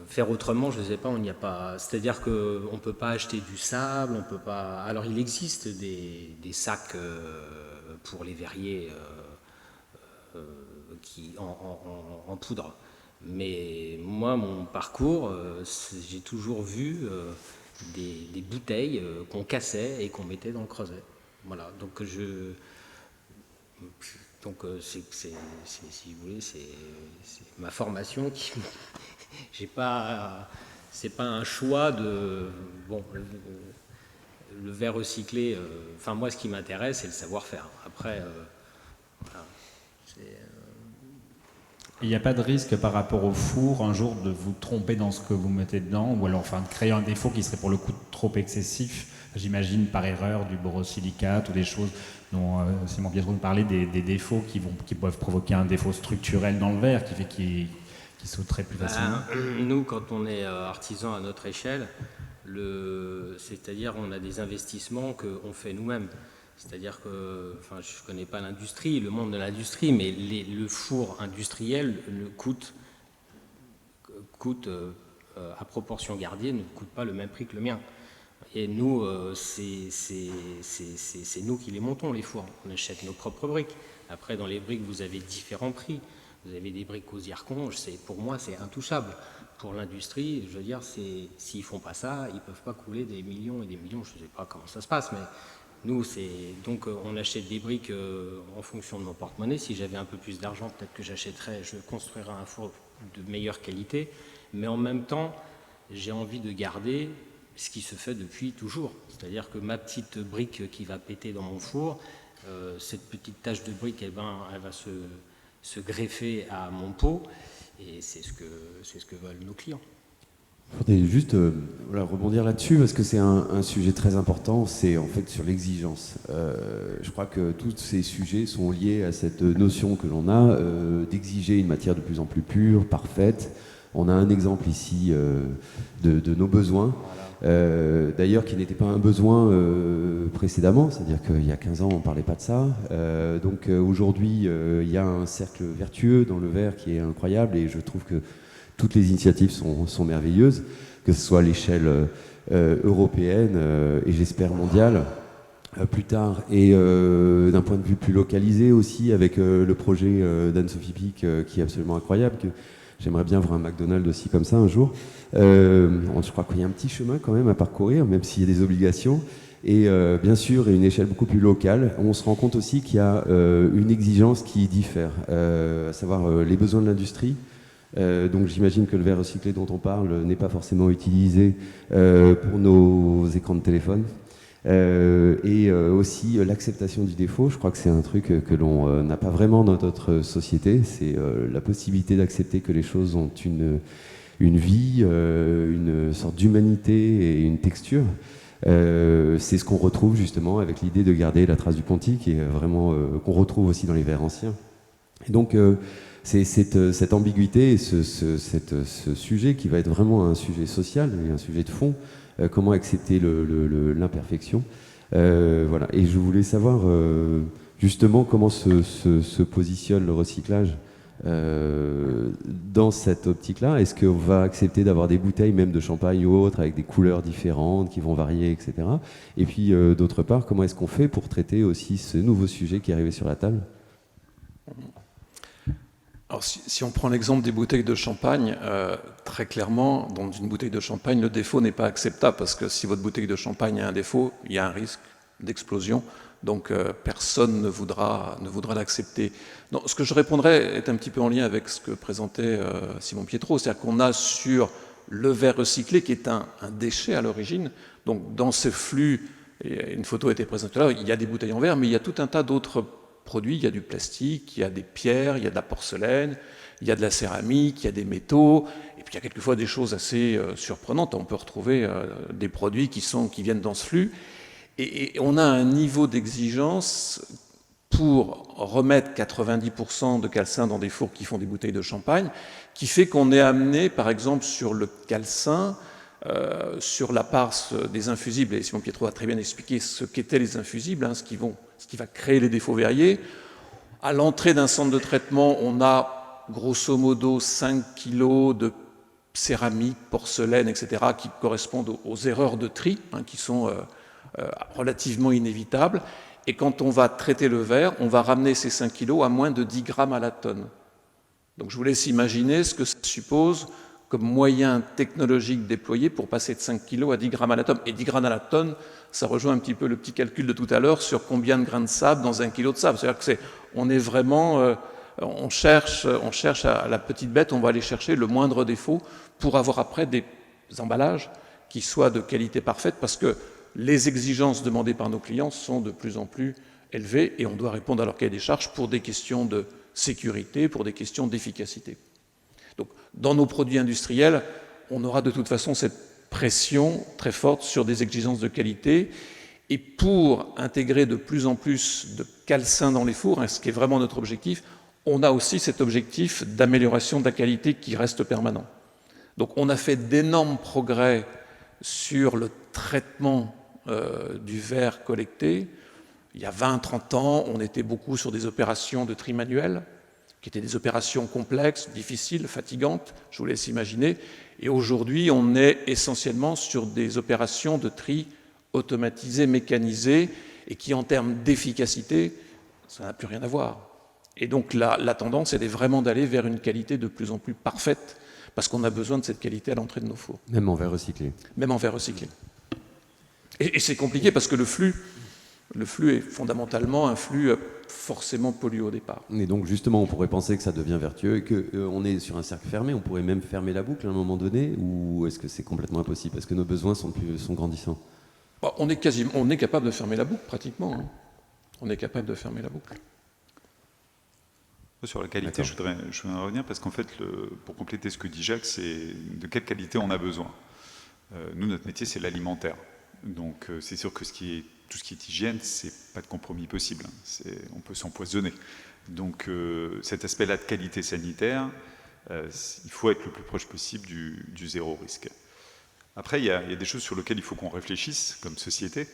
faire autrement, je ne sais pas, on n'y a pas. C'est-à-dire qu'on ne peut pas acheter du sable, on peut pas. Alors il existe des sacs pour les verriers en poudre. Mais moi, mon parcours, j'ai toujours vu des bouteilles qu'on cassait et qu'on mettait dans le creuset. Voilà. Donc si vous voulez, c'est ma formation qui. C'est pas un choix de. Bon, le verre recyclé. Moi, ce qui m'intéresse, c'est le savoir-faire. Après, voilà. Il n'y a pas de risque par rapport au four, un jour, de vous tromper dans ce que vous mettez dedans, ou alors de créer un défaut qui serait pour le coup trop excessif, j'imagine par erreur du borosilicate ou des choses dont Simon Pietro nous parlait, des défauts qui peuvent provoquer un défaut structurel dans le verre qui fait qu'il sauterait plus facilement. Nous, quand on est artisan à notre échelle, c'est-à-dire on a des investissements qu'on fait nous-mêmes. C'est-à-dire que, je ne connais pas l'industrie, le monde de l'industrie, mais le four industriel coûte à proportion gardée, ne coûte pas le même prix que le mien. Et nous, c'est nous qui les montons, les fours. On achète nos propres briques. Après, dans les briques, vous avez différents prix. Vous avez des briques au zircon, pour moi, c'est intouchable. Pour l'industrie, je veux dire, s'ils ne font pas ça, ils ne peuvent pas couler des millions et des millions, je ne sais pas comment ça se passe, mais nous, donc on achète des briques en fonction de mon porte-monnaie. Si j'avais un peu plus d'argent, peut-être que je construirais un four de meilleure qualité, mais en même temps, j'ai envie de garder ce qui se fait depuis toujours. C'est-à-dire que ma petite brique qui va péter dans mon four, cette petite tache de brique, elle va se greffer à mon pot, et c'est ce que veulent nos clients. Je voudrais juste rebondir là-dessus parce que c'est un sujet très important, c'est en fait sur l'exigence. Je crois que tous ces sujets sont liés à cette notion que l'on a d'exiger une matière de plus en plus pure, parfaite. On a un exemple ici de nos besoins, d'ailleurs qui n'était pas un besoin précédemment, c'est-à-dire qu'il y a 15 ans on ne parlait pas de ça. Donc aujourd'hui il y a un cercle vertueux dans le verre qui est incroyable et je trouve que toutes les initiatives sont merveilleuses, que ce soit à l'échelle européenne et j'espère mondiale plus tard, et d'un point de vue plus localisé aussi avec le projet d'Anne-Sophie Pic qui est absolument incroyable, que j'aimerais bien voir un McDonald's aussi comme ça un jour. Je crois qu'il y a un petit chemin quand même à parcourir, même s'il y a des obligations. Et bien sûr, à une échelle beaucoup plus locale, on se rend compte aussi qu'il y a une exigence qui diffère, à savoir les besoins de l'industrie. Donc j'imagine que le verre recyclé dont on parle n'est pas forcément utilisé pour nos écrans de téléphone. Et aussi l'acceptation du défaut, je crois que c'est un truc que l'on n'a pas vraiment dans notre société, c'est la possibilité d'accepter que les choses ont une vie, une sorte d'humanité et une texture. C'est ce qu'on retrouve justement avec l'idée de garder la trace du Ponty, qui est vraiment qu'on retrouve aussi dans les verres anciens. Et donc c'est cette ambiguïté et ce sujet qui va être vraiment un sujet social et un sujet de fond, comment accepter l'imperfection. Voilà. Et je voulais savoir justement comment se positionne le recyclage dans cette optique-là. Est-ce qu'on va accepter d'avoir des bouteilles, même de champagne ou autre, avec des couleurs différentes qui vont varier, etc. Et puis d'autre part, comment est-ce qu'on fait pour traiter aussi ce nouveau sujet qui est arrivé sur la table ? Alors, si on prend l'exemple des bouteilles de champagne, très clairement, dans une bouteille de champagne, le défaut n'est pas acceptable, parce que si votre bouteille de champagne a un défaut, il y a un risque d'explosion, donc personne ne voudra l'accepter. Non, ce que je répondrais est un petit peu en lien avec ce que présentait Simon Pietro, c'est-à-dire qu'on a sur le verre recyclé, qui est un déchet à l'origine, donc dans ce flux, et une photo a été présentée là, il y a des bouteilles en verre, mais il y a tout un tas d'autres produits, il y a du plastique, il y a des pierres, il y a de la porcelaine, il y a de la céramique, il y a des métaux, et puis il y a quelquefois des choses assez surprenantes. On peut retrouver des produits qui viennent dans ce flux, et on a un niveau d'exigence pour remettre 90% de calcin dans des fours qui font des bouteilles de champagne, qui fait qu'on est amené, par exemple, sur le calcin, sur la part des infusibles, et Simon Pietro a très bien expliqué ce qu'étaient les infusibles, ce qui va créer les défauts verriers. À l'entrée d'un centre de traitement, on a grosso modo 5 kg de céramique, porcelaine, etc., qui correspondent aux erreurs de tri, qui sont relativement inévitables. Et quand on va traiter le verre, on va ramener ces 5 kg à moins de 10 grammes à la tonne. Donc je vous laisse imaginer ce que ça suppose comme moyen technologique déployé pour passer de 5 kg à 10 grammes à la tonne. Et 10 grammes à la tonne, ça rejoint un petit peu le petit calcul de tout à l'heure sur combien de grains de sable dans 1 kg de sable. C'est-à-dire que on est vraiment, on cherche à la petite bête, on va aller chercher le moindre défaut pour avoir après des emballages qui soient de qualité parfaite, parce que les exigences demandées par nos clients sont de plus en plus élevées et on doit répondre à leur cahier des charges pour des questions de sécurité, pour des questions d'efficacité. Donc, dans nos produits industriels, on aura de toute façon cette pression très forte sur des exigences de qualité. Et pour intégrer de plus en plus de calcin dans les fours, ce qui est vraiment notre objectif, on a aussi cet objectif d'amélioration de la qualité qui reste permanent. Donc on a fait d'énormes progrès sur le traitement du verre collecté. Il y a 20-30 ans, on était beaucoup sur des opérations de tri manuel, qui étaient des opérations complexes, difficiles, fatigantes, je vous laisse imaginer. Et aujourd'hui, on est essentiellement sur des opérations de tri automatisées, mécanisées, et qui, en termes d'efficacité, ça n'a plus rien à voir. Et donc la tendance, elle est vraiment d'aller vers une qualité de plus en plus parfaite, parce qu'on a besoin de cette qualité à l'entrée de nos fours. Même en verre recyclé. Même en verre recyclé. Et c'est compliqué parce que le flux est fondamentalement un flux forcément pollué au départ. Et donc justement, on pourrait penser que ça devient vertueux et qu'on est sur un cercle fermé. On pourrait même fermer la boucle à un moment donné, ou est-ce que c'est complètement impossible parce que nos besoins sont grandissants? Bon, on est capable de fermer la boucle pratiquement. Hein. On est capable de fermer la boucle. Sur la qualité, je voudrais revenir parce qu'en fait, pour compléter ce que dit Jacques, c'est de quelle qualité on a besoin. Nous, notre métier, c'est l'alimentaire. Donc, c'est sûr que tout ce qui est hygiène, c'est pas de compromis possible. On peut s'empoisonner. Donc, cet aspect-là de qualité sanitaire, il faut être le plus proche possible du zéro risque. Après, il y a des choses sur lesquelles il faut qu'on réfléchisse comme société.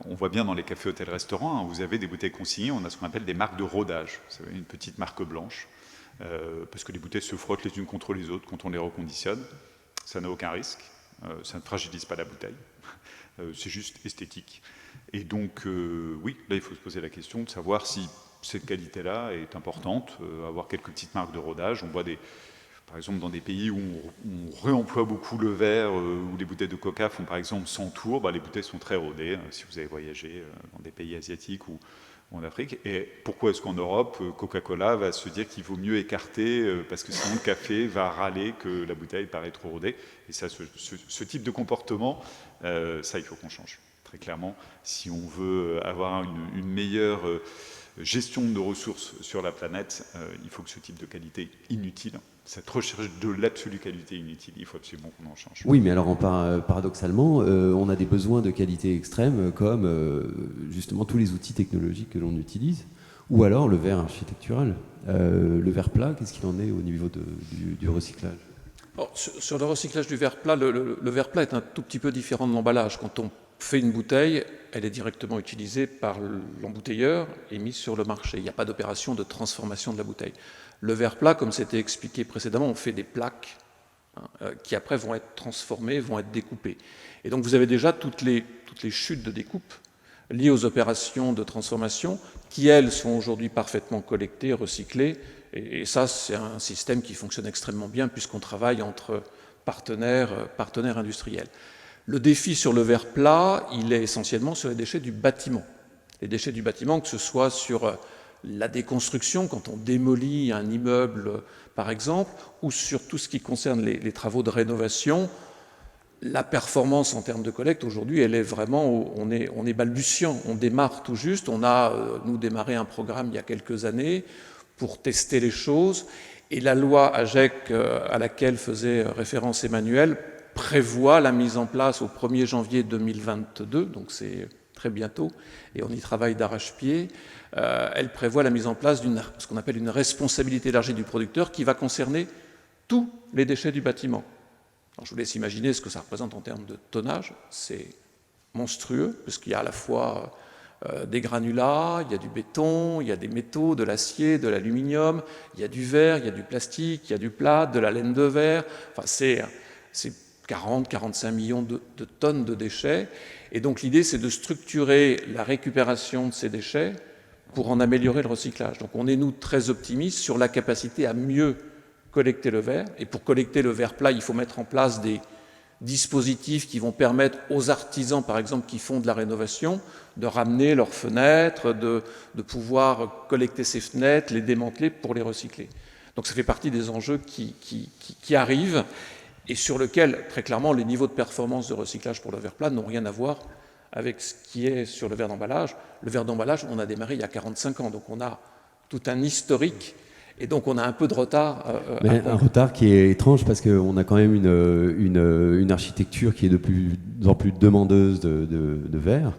On voit bien dans les cafés, hôtels, restaurants, hein, vous avez des bouteilles consignées, on a ce qu'on appelle des marques de rodage. Vous savez, une petite marque blanche, parce que les bouteilles se frottent les unes contre les autres quand on les reconditionne. Ça n'a aucun risque, ça ne fragilise pas la bouteille, c'est juste esthétique. Et donc, oui, là, il faut se poser la question de savoir si cette qualité-là est importante, avoir quelques petites marques de rodage. On voit par exemple, dans des pays où on réemploie beaucoup le verre, où les bouteilles de coca font par exemple 100 tours, les bouteilles sont très rodées, si vous avez voyagé dans des pays asiatiques ou en Afrique. Et pourquoi est-ce qu'en Europe, Coca-Cola va se dire qu'il vaut mieux écarter, parce que sinon le café va râler que la bouteille paraît trop rodée. Et ça, ce type de comportement, ça, il faut qu'on change. Très clairement, si on veut avoir une meilleure gestion de ressources sur la planète, il faut que ce type de qualité inutile, cette recherche de l'absolue qualité inutile, il faut absolument qu'on en change. Oui, mais alors paradoxalement, on a des besoins de qualité extrême comme justement tous les outils technologiques que l'on utilise, ou alors le verre architectural. Le verre plat, qu'est-ce qu'il en est au niveau du recyclage? Alors, sur le recyclage du verre plat, le verre plat est un tout petit peu différent de l'emballage. Quand on fait une bouteille, elle est directement utilisée par l'embouteilleur et mise sur le marché. Il n'y a pas d'opération de transformation de la bouteille. Le verre plat, comme c'était expliqué précédemment, on fait des plaques qui après vont être transformées, vont être découpées. Et donc vous avez déjà toutes les chutes de découpe liées aux opérations de transformation qui, elles, sont aujourd'hui parfaitement collectées, recyclées. Et ça, c'est un système qui fonctionne extrêmement bien puisqu'on travaille entre partenaires industriels. Le défi sur le verre plat, il est essentiellement sur les déchets du bâtiment. Les déchets du bâtiment, que ce soit sur la déconstruction, quand on démolit un immeuble, par exemple, ou sur tout ce qui concerne les travaux de rénovation, la performance en termes de collecte, aujourd'hui, elle est vraiment, on est balbutiant, on démarre tout juste. On a, nous, démarré un programme il y a quelques années pour tester les choses, et la loi AGEC, à laquelle faisait référence Emmanuel, prévoit la mise en place au 1er janvier 2022, donc c'est très bientôt, et on y travaille d'arrache-pied. Elle prévoit la mise en place ce qu'on appelle une responsabilité élargie du producteur qui va concerner tous les déchets du bâtiment. Alors, je vous laisse imaginer ce que ça représente en termes de tonnage. C'est monstrueux, parce qu'il y a à la fois des granulats, il y a du béton, il y a des métaux, de l'acier, de l'aluminium, il y a du verre, il y a du plastique, il y a du plâtre, de la laine de verre. Enfin, c'est 40-45 millions de tonnes de déchets. Et donc l'idée, c'est de structurer la récupération de ces déchets pour en améliorer le recyclage. Donc on est, nous, très optimistes sur la capacité à mieux collecter le verre. Et pour collecter le verre plat, il faut mettre en place des dispositifs qui vont permettre aux artisans, par exemple, qui font de la rénovation, de ramener leurs fenêtres, de pouvoir collecter ces fenêtres, les démanteler pour les recycler. Donc ça fait partie des enjeux qui arrivent, et sur lequel, très clairement, les niveaux de performance de recyclage pour le verre plat n'ont rien à voir avec ce qui est sur le verre d'emballage. Le verre d'emballage, on a démarré il y a 45 ans, donc on a tout un historique, et donc on a un peu de retard. Mais un retard qui est étrange, parce qu'on a quand même une architecture qui est de plus en plus demandeuse de verre,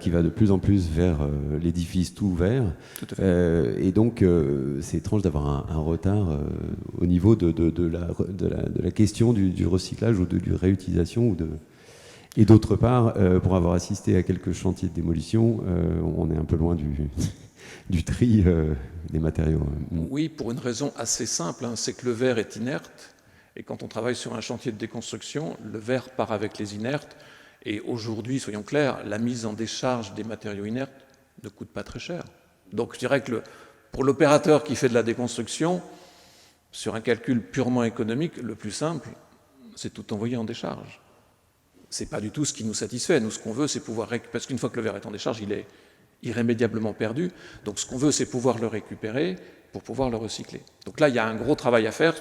qui va de plus en plus vers l'édifice tout vert. Tout à fait. Et donc, c'est étrange d'avoir un retard au niveau de la question du recyclage ou de réutilisation. Et d'autre part, pour avoir assisté à quelques chantiers de démolition, on est un peu loin du tri des matériaux. Oui, pour une raison assez simple, c'est que le verre est inerte. Et quand on travaille sur un chantier de déconstruction, le verre part avec les inertes. Et aujourd'hui, soyons clairs, la mise en décharge des matériaux inertes ne coûte pas très cher. Donc je dirais que pour l'opérateur qui fait de la déconstruction, sur un calcul purement économique, le plus simple, c'est tout envoyer en décharge. Ce n'est pas du tout ce qui nous satisfait. Nous, ce qu'on veut, c'est pouvoir... Parce qu'une fois que le verre est en décharge, il irrémédiablement perdu. Donc ce qu'on veut, c'est pouvoir le récupérer pour pouvoir le recycler. Donc là, il y a un gros travail à faire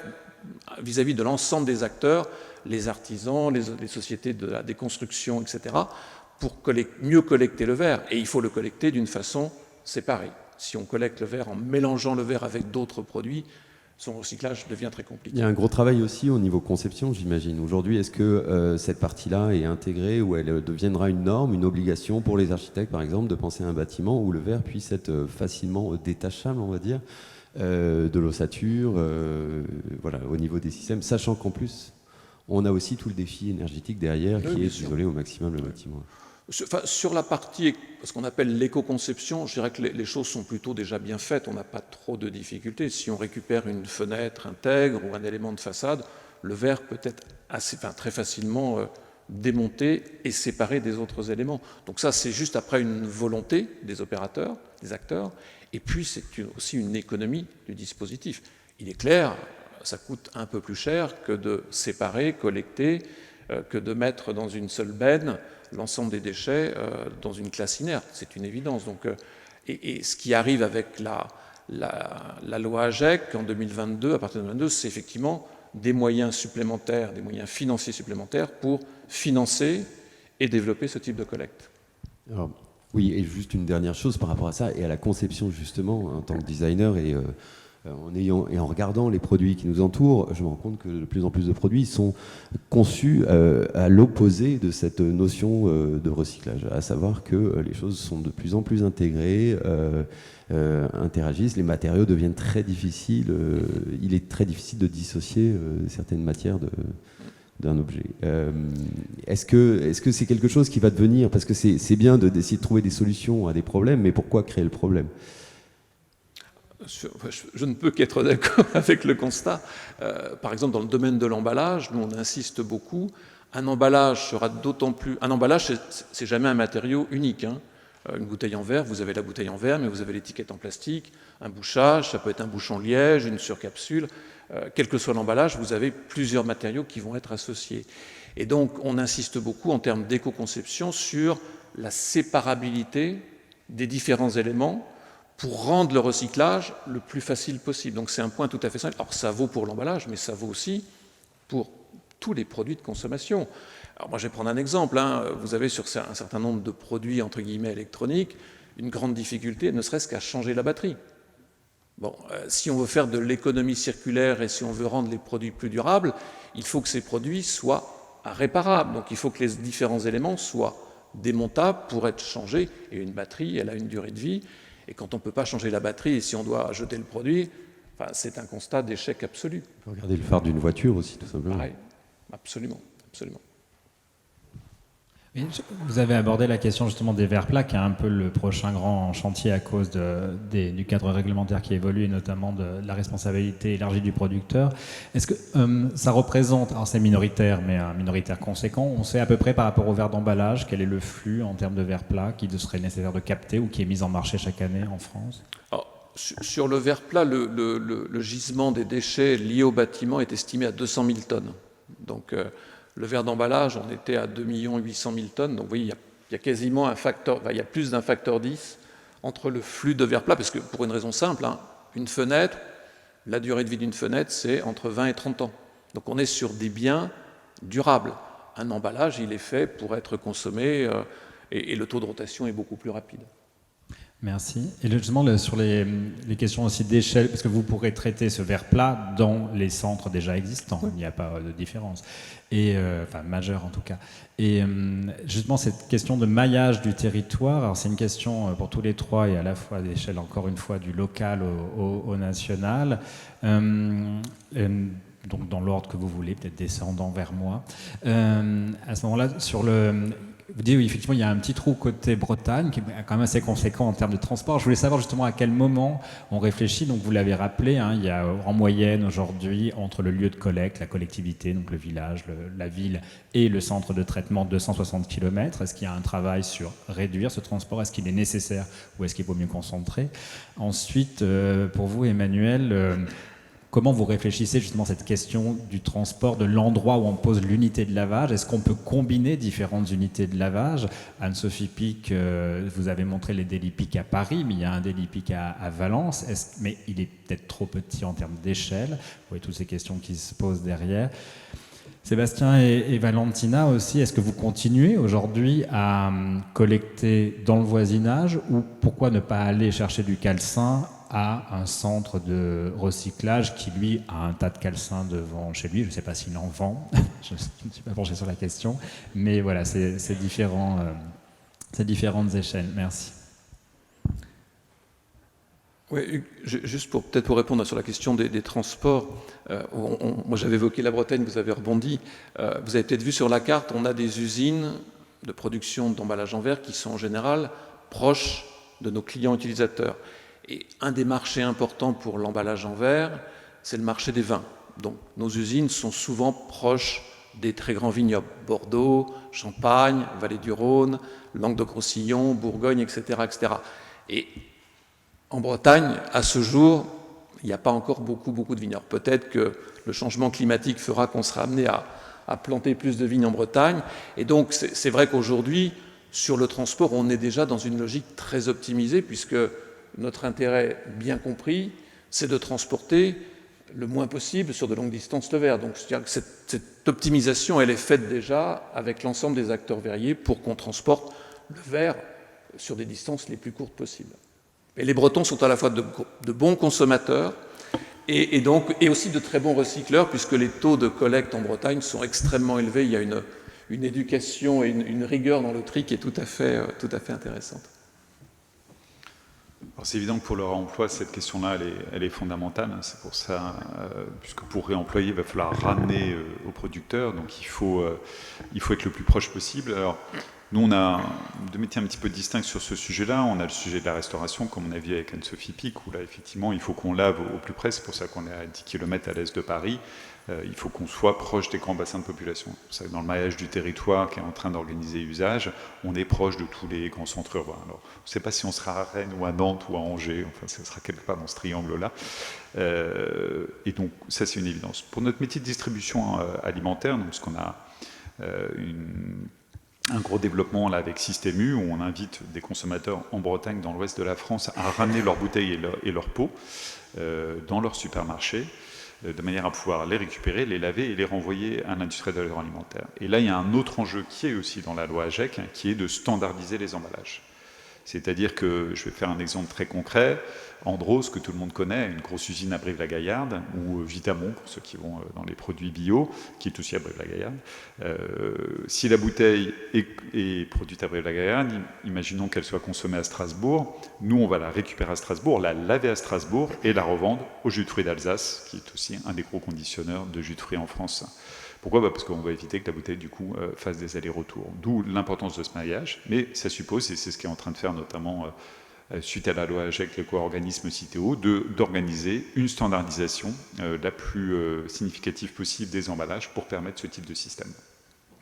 vis-à-vis de l'ensemble des acteurs, les artisans, les sociétés de la déconstruction, etc., pour mieux collecter le verre. Et il faut le collecter d'une façon séparée. Si on collecte le verre en mélangeant le verre avec d'autres produits, son recyclage devient très compliqué. Il y a un gros travail aussi au niveau conception, j'imagine. Aujourd'hui, est-ce que cette partie-là est intégrée ou elle deviendra une norme, une obligation pour les architectes, par exemple, de penser à un bâtiment où le verre puisse être facilement détachable, on va dire, de l'ossature, voilà, au niveau des systèmes, sachant qu'en plus, on a aussi tout le défi énergétique derrière qui est d'isoler au maximum le bâtiment. Sur la partie, ce qu'on appelle l'éco-conception, je dirais que les choses sont plutôt déjà bien faites. On n'a pas trop de difficultés. Si on récupère une fenêtre intègre ou un élément de façade, le verre peut être très facilement démonté et séparé des autres éléments. Donc ça, c'est juste après une volonté des opérateurs, des acteurs, et puis c'est aussi une économie du dispositif. Il est clair, ça coûte un peu plus cher que de séparer, collecter, que de mettre dans une seule benne l'ensemble des déchets dans une classe inerte, c'est une évidence. Donc, et ce qui arrive avec la loi AGEC en 2022, à partir de 2022, c'est effectivement des moyens supplémentaires, des moyens financiers supplémentaires pour financer et développer ce type de collecte. Alors, oui, et juste une dernière chose par rapport à ça, et à la conception justement, en tant que designer, et en regardant les produits qui nous entourent, je me rends compte que de plus en plus de produits sont conçus à l'opposé de cette notion de recyclage, à savoir que les choses sont de plus en plus intégrées, interagissent, les matériaux deviennent très difficiles, il est très difficile de dissocier certaines matières d'un objet. Est-ce que c'est quelque chose qui va devenir, parce que c'est bien d'essayer de trouver des solutions à des problèmes, mais pourquoi créer le problème ? Je ne peux qu'être d'accord avec le constat. Par exemple, dans le domaine de l'emballage, nous on insiste beaucoup. Un emballage sera d'autant plus. Un emballage, c'est jamais un matériau unique. Hein. Une bouteille en verre, vous avez la bouteille en verre, mais vous avez l'étiquette en plastique. Un bouchage, ça peut être un bouchon liège, une surcapsule. Quel que soit l'emballage, vous avez plusieurs matériaux qui vont être associés. Et donc, on insiste beaucoup en termes d'éco-conception sur la séparabilité des différents éléments pour rendre le recyclage le plus facile possible. Donc c'est un point tout à fait simple. Alors ça vaut pour l'emballage, mais ça vaut aussi pour tous les produits de consommation. Alors moi je vais prendre un exemple. Hein. Vous avez sur un certain nombre de produits entre guillemets électroniques une grande difficulté, ne serait-ce qu'à changer la batterie. Bon, si on veut faire de l'économie circulaire et si on veut rendre les produits plus durables, il faut que ces produits soient réparables. Donc il faut que les différents éléments soient démontables pour être changés. Et une batterie, elle a une durée de vie. Et quand on ne peut pas changer la batterie et si on doit jeter le produit, c'est un constat d'échec absolu. Regardez le phare d'une voiture aussi, tout simplement. Pareil, absolument, absolument. Vous avez abordé la question justement des verres plats, qui est un peu le prochain grand chantier à cause du cadre réglementaire qui évolue, et notamment de la responsabilité élargie du producteur. Est-ce que ça représente, alors c'est minoritaire, mais un minoritaire conséquent, on sait à peu près par rapport aux verres d'emballage, quel est le flux en termes de verres plats qui serait nécessaire de capter ou qui est mis en marché chaque année en France ? Alors, sur le verre plat, le gisement des déchets liés au bâtiment est estimé à 200 000 tonnes. Donc, le verre d'emballage, on était à 2 800 000 tonnes. Donc vous voyez, il y a quasiment un facteur, il y a plus d'un facteur 10 entre le flux de verre plat, parce que pour une raison simple, hein, une fenêtre, la durée de vie d'une fenêtre, c'est entre 20 et 30 ans. Donc on est sur des biens durables. Un emballage, il est fait pour être consommé et le taux de rotation est beaucoup plus rapide. Merci. Et justement, sur les questions aussi d'échelle, parce que vous pourrez traiter ce verre plat dans les centres déjà existants, il n'y a pas de différence, enfin majeure en tout cas. Et justement, cette question de maillage du territoire, alors c'est une question pour tous les trois et à la fois d'échelle, encore une fois, du local au national. Donc dans l'ordre que vous voulez, peut-être descendant vers moi. À ce moment-là, vous dites oui, effectivement, il y a un petit trou côté Bretagne qui est quand même assez conséquent en termes de transport. Je voulais savoir justement à quel moment on réfléchit. Donc vous l'avez rappelé, hein, il y a en moyenne aujourd'hui entre le lieu de collecte, la collectivité, donc le village, la ville et le centre de traitement 260 km. Est-ce qu'il y a un travail sur réduire ce transport ? Est-ce qu'il est nécessaire ou est-ce qu'il vaut mieux concentrer ? Ensuite, pour vous, Emmanuel, comment vous réfléchissez justement à cette question du transport, de l'endroit où on pose l'unité de lavage? Est-ce qu'on peut combiner différentes unités de lavage? Anne-Sophie Pic, vous avez montré les Daily Pic à Paris, mais il y a un Daily Pic à Valence, mais il est peut-être trop petit en termes d'échelle. Vous voyez toutes ces questions qui se posent derrière. Sébastien et Valentina aussi, est-ce que vous continuez aujourd'hui à collecter dans le voisinage, ou pourquoi ne pas aller chercher du calcin à un centre de recyclage qui, lui, a un tas de calcin devant chez lui? Je ne sais pas s'il en vend, je ne suis pas penché sur la question, mais voilà, c'est différentes échelles. Merci. Oui, juste peut-être pour répondre sur la question des transports, moi j'avais évoqué la Bretagne, vous avez rebondi. Vous avez peut-être vu sur la carte, on a des usines de production d'emballage en verre qui sont en général proches de nos clients utilisateurs. Et un des marchés importants pour l'emballage en verre, c'est le marché des vins. Donc nos usines sont souvent proches des très grands vignobles, Bordeaux, Champagne, Vallée du Rhône, Languedoc-Roussillon, Bourgogne, etc., etc. Et en Bretagne, à ce jour, il n'y a pas encore beaucoup de vignes. Peut-être que le changement climatique fera qu'on sera amené à planter plus de vignes en Bretagne. Et donc, c'est vrai qu'aujourd'hui, sur le transport, on est déjà dans une logique très optimisée, puisque notre intérêt, bien compris, c'est de transporter le moins possible sur de longues distances le verre. Donc, c'est-à-dire que cette optimisation, elle est faite déjà avec l'ensemble des acteurs verriers pour qu'on transporte le verre sur des distances les plus courtes possibles. Et les Bretons sont à la fois de bons consommateurs et aussi de très bons recycleurs, puisque les taux de collecte en Bretagne sont extrêmement élevés. Il y a une éducation et une rigueur dans le tri qui est tout à fait intéressante. C'est évident que pour leur emploi, cette question-là, elle est fondamentale. C'est pour ça, puisque pour réemployer, il va falloir ramener aux producteurs. Donc il faut être le plus proche possible. Alors, nous, on a deux métiers un petit peu distincts sur ce sujet-là. On a le sujet de la restauration, comme on a vu avec Anne-Sophie Pic, où là, effectivement, il faut qu'on lave au plus près. C'est pour ça qu'on est à 10 km à l'est de Paris. Il faut qu'on soit proche des grands bassins de population. C'est ça que dans le maillage du territoire qui est en train d'organiser usage, on est proche de tous les grands centres urbains. Alors, on ne sait pas si on sera à Rennes ou à Nantes ou à Angers, enfin, ça sera quelque part dans ce triangle-là. Et donc, ça, c'est une évidence. Pour notre métier de distribution alimentaire, donc, parce qu'on a un gros développement là, avec Système U, où on invite des consommateurs en Bretagne, dans l'ouest de la France, à ramener leurs bouteilles et leurs pots dans leur supermarché, de manière à pouvoir les récupérer, les laver et les renvoyer à l'industrie de l'agroalimentaire. Et là, il y a un autre enjeu qui est aussi dans la loi AGEC, qui est de standardiser les emballages. C'est-à-dire que, je vais faire un exemple très concret, Andros, que tout le monde connaît, une grosse usine à Brive-la-Gaillarde, ou Vitamont, pour ceux qui vont dans les produits bio, qui est aussi à Brive-la-Gaillarde. Si la bouteille est produite à Brive-la-Gaillarde, imaginons qu'elle soit consommée à Strasbourg, nous on va la récupérer à Strasbourg, la laver à Strasbourg et la revendre au jus de fruits d'Alsace, qui est aussi un des gros conditionneurs de jus de fruits en France. Pourquoi ? Parce qu'on va éviter que la bouteille, du coup, fasse des allers-retours. D'où l'importance de ce maillage, mais ça suppose, et c'est ce qu'est en train de faire notamment suite à la loi AGEC, l'éco-organisme Citeo, d'organiser une standardisation la plus significative possible des emballages pour permettre ce type de système.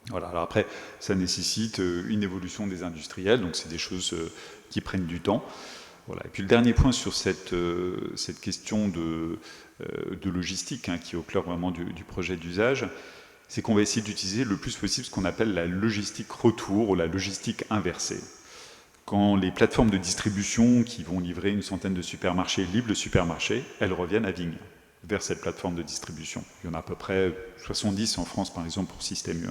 Voilà. Alors après, ça nécessite une évolution des industriels, donc c'est des choses qui prennent du temps. Voilà. Et puis le dernier point sur cette question de logistique, qui est au cœur vraiment du projet d'usage, c'est qu'on va essayer d'utiliser le plus possible ce qu'on appelle la logistique retour ou la logistique inversée. Quand les plateformes de distribution qui vont livrer une centaine de supermarchés livrent le supermarché, elles reviennent à Vigne, vers cette plateforme de distribution. Il y en a à peu près 70 en France, par exemple, pour Système U.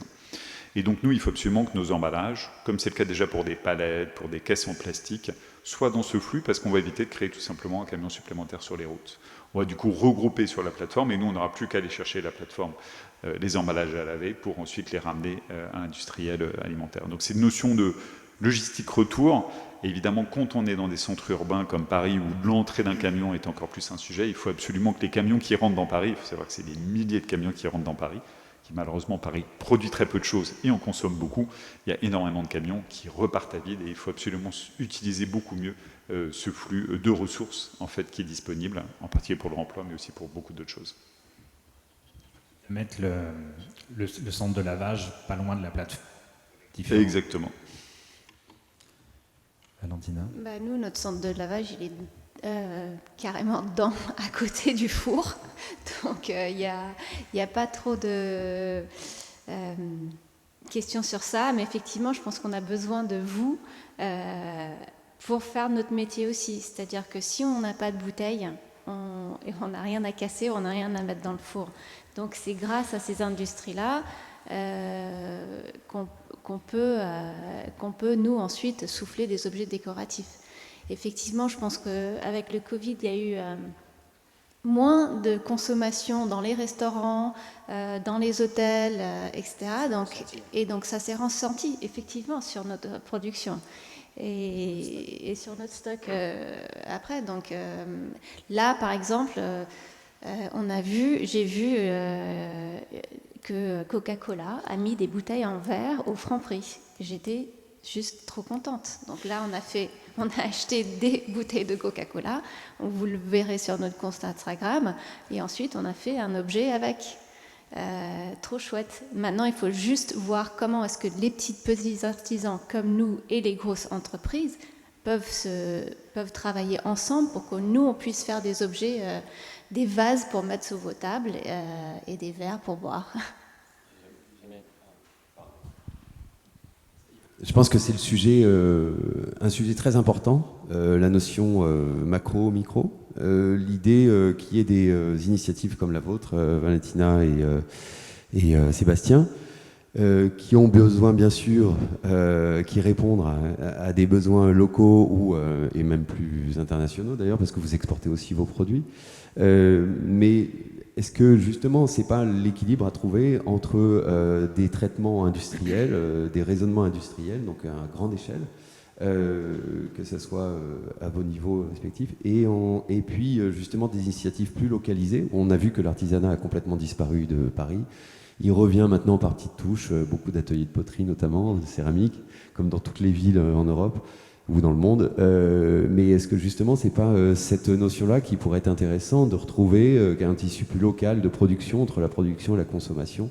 Et donc nous, il faut absolument que nos emballages, comme c'est le cas déjà pour des palettes, pour des caisses en plastique, soient dans ce flux, parce qu'on va éviter de créer tout simplement un camion supplémentaire sur les routes. On va du coup regrouper sur la plateforme, et nous, on n'aura plus qu'à aller chercher la plateforme, les emballages à laver, pour ensuite les ramener à l'industriel alimentaire. Donc c'est une notion de logistique retour. Et évidemment, quand on est dans des centres urbains comme Paris, où l'entrée d'un camion est encore plus un sujet, il faut absolument que les camions qui rentrent dans Paris, il faut savoir que c'est des milliers de camions qui rentrent dans Paris, qui malheureusement, Paris produit très peu de choses et en consomme beaucoup. Il y a énormément de camions qui repartent à vide et il faut absolument utiliser beaucoup mieux ce flux de ressources en fait, qui est disponible, en particulier pour le remploi, mais aussi pour beaucoup d'autres choses. Mettre le centre de lavage pas loin de la plateforme. Exactement. Valentina ? Nous, notre centre de lavage, il est carrément à côté du four. Donc il n'y a pas trop de questions sur ça, mais effectivement, je pense qu'on a besoin de vous pour faire notre métier aussi. C'est-à-dire que si on n'a pas de bouteille, on n'a rien à casser, on n'a rien à mettre dans le four. Donc c'est grâce à ces industries-là qu'on peut, nous, ensuite, souffler des objets décoratifs. Effectivement, je pense qu'avec le Covid, il y a eu moins de consommation dans les restaurants, dans les hôtels, etc. Donc ça s'est ressenti, effectivement, sur notre production. Et sur notre stock après. Donc là, par exemple, j'ai vu que Coca-Cola a mis des bouteilles en verre au Franprix. J'étais juste trop contente. Donc là, on a acheté des bouteilles de Coca-Cola. Vous le verrez sur notre compte Instagram. Et ensuite, on a fait un objet avec. Trop chouette. Maintenant, il faut juste voir comment est-ce que les petits artisans comme nous et les grosses entreprises peuvent travailler ensemble pour que nous, on puisse faire des objets, des vases pour mettre sur vos tables et des verres pour boire. Je pense que c'est un sujet très important, la notion macro-micro. L'idée qu'il y ait des initiatives comme la vôtre, Valentina et Sébastien, qui ont besoin, bien sûr, qui répondent à des besoins locaux et même plus internationaux d'ailleurs, parce que vous exportez aussi vos produits. Mais est-ce que justement, c'est pas l'équilibre à trouver entre des traitements industriels, des raisonnements industriels, donc à grande échelle, que ce soit à vos niveaux respectifs, et puis justement des initiatives plus localisées. On a vu que l'artisanat a complètement disparu de Paris. Il revient maintenant par petites touches, beaucoup d'ateliers de poterie notamment, de céramique, comme dans toutes les villes en Europe ou dans le monde. Mais est-ce que justement c'est pas cette notion-là qui pourrait être intéressant de retrouver un tissu plus local de production entre la production et la consommation,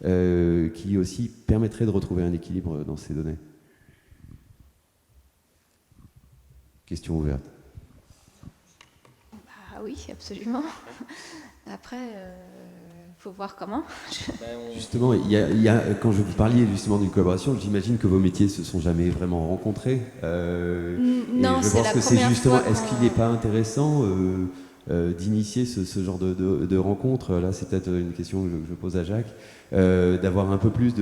qui aussi permettrait de retrouver un équilibre dans ces données? Question ouverte. Bah oui, absolument. Après, faut voir comment. Justement, quand je vous parliez justement d'une collaboration, j'imagine que vos métiers se sont jamais vraiment rencontrés. Non, je pense que c'est justement, est-ce qu'il n'est pas intéressant d'initier ce genre de rencontre? Là, c'est peut-être une question que je pose à Jacques, d'avoir un peu plus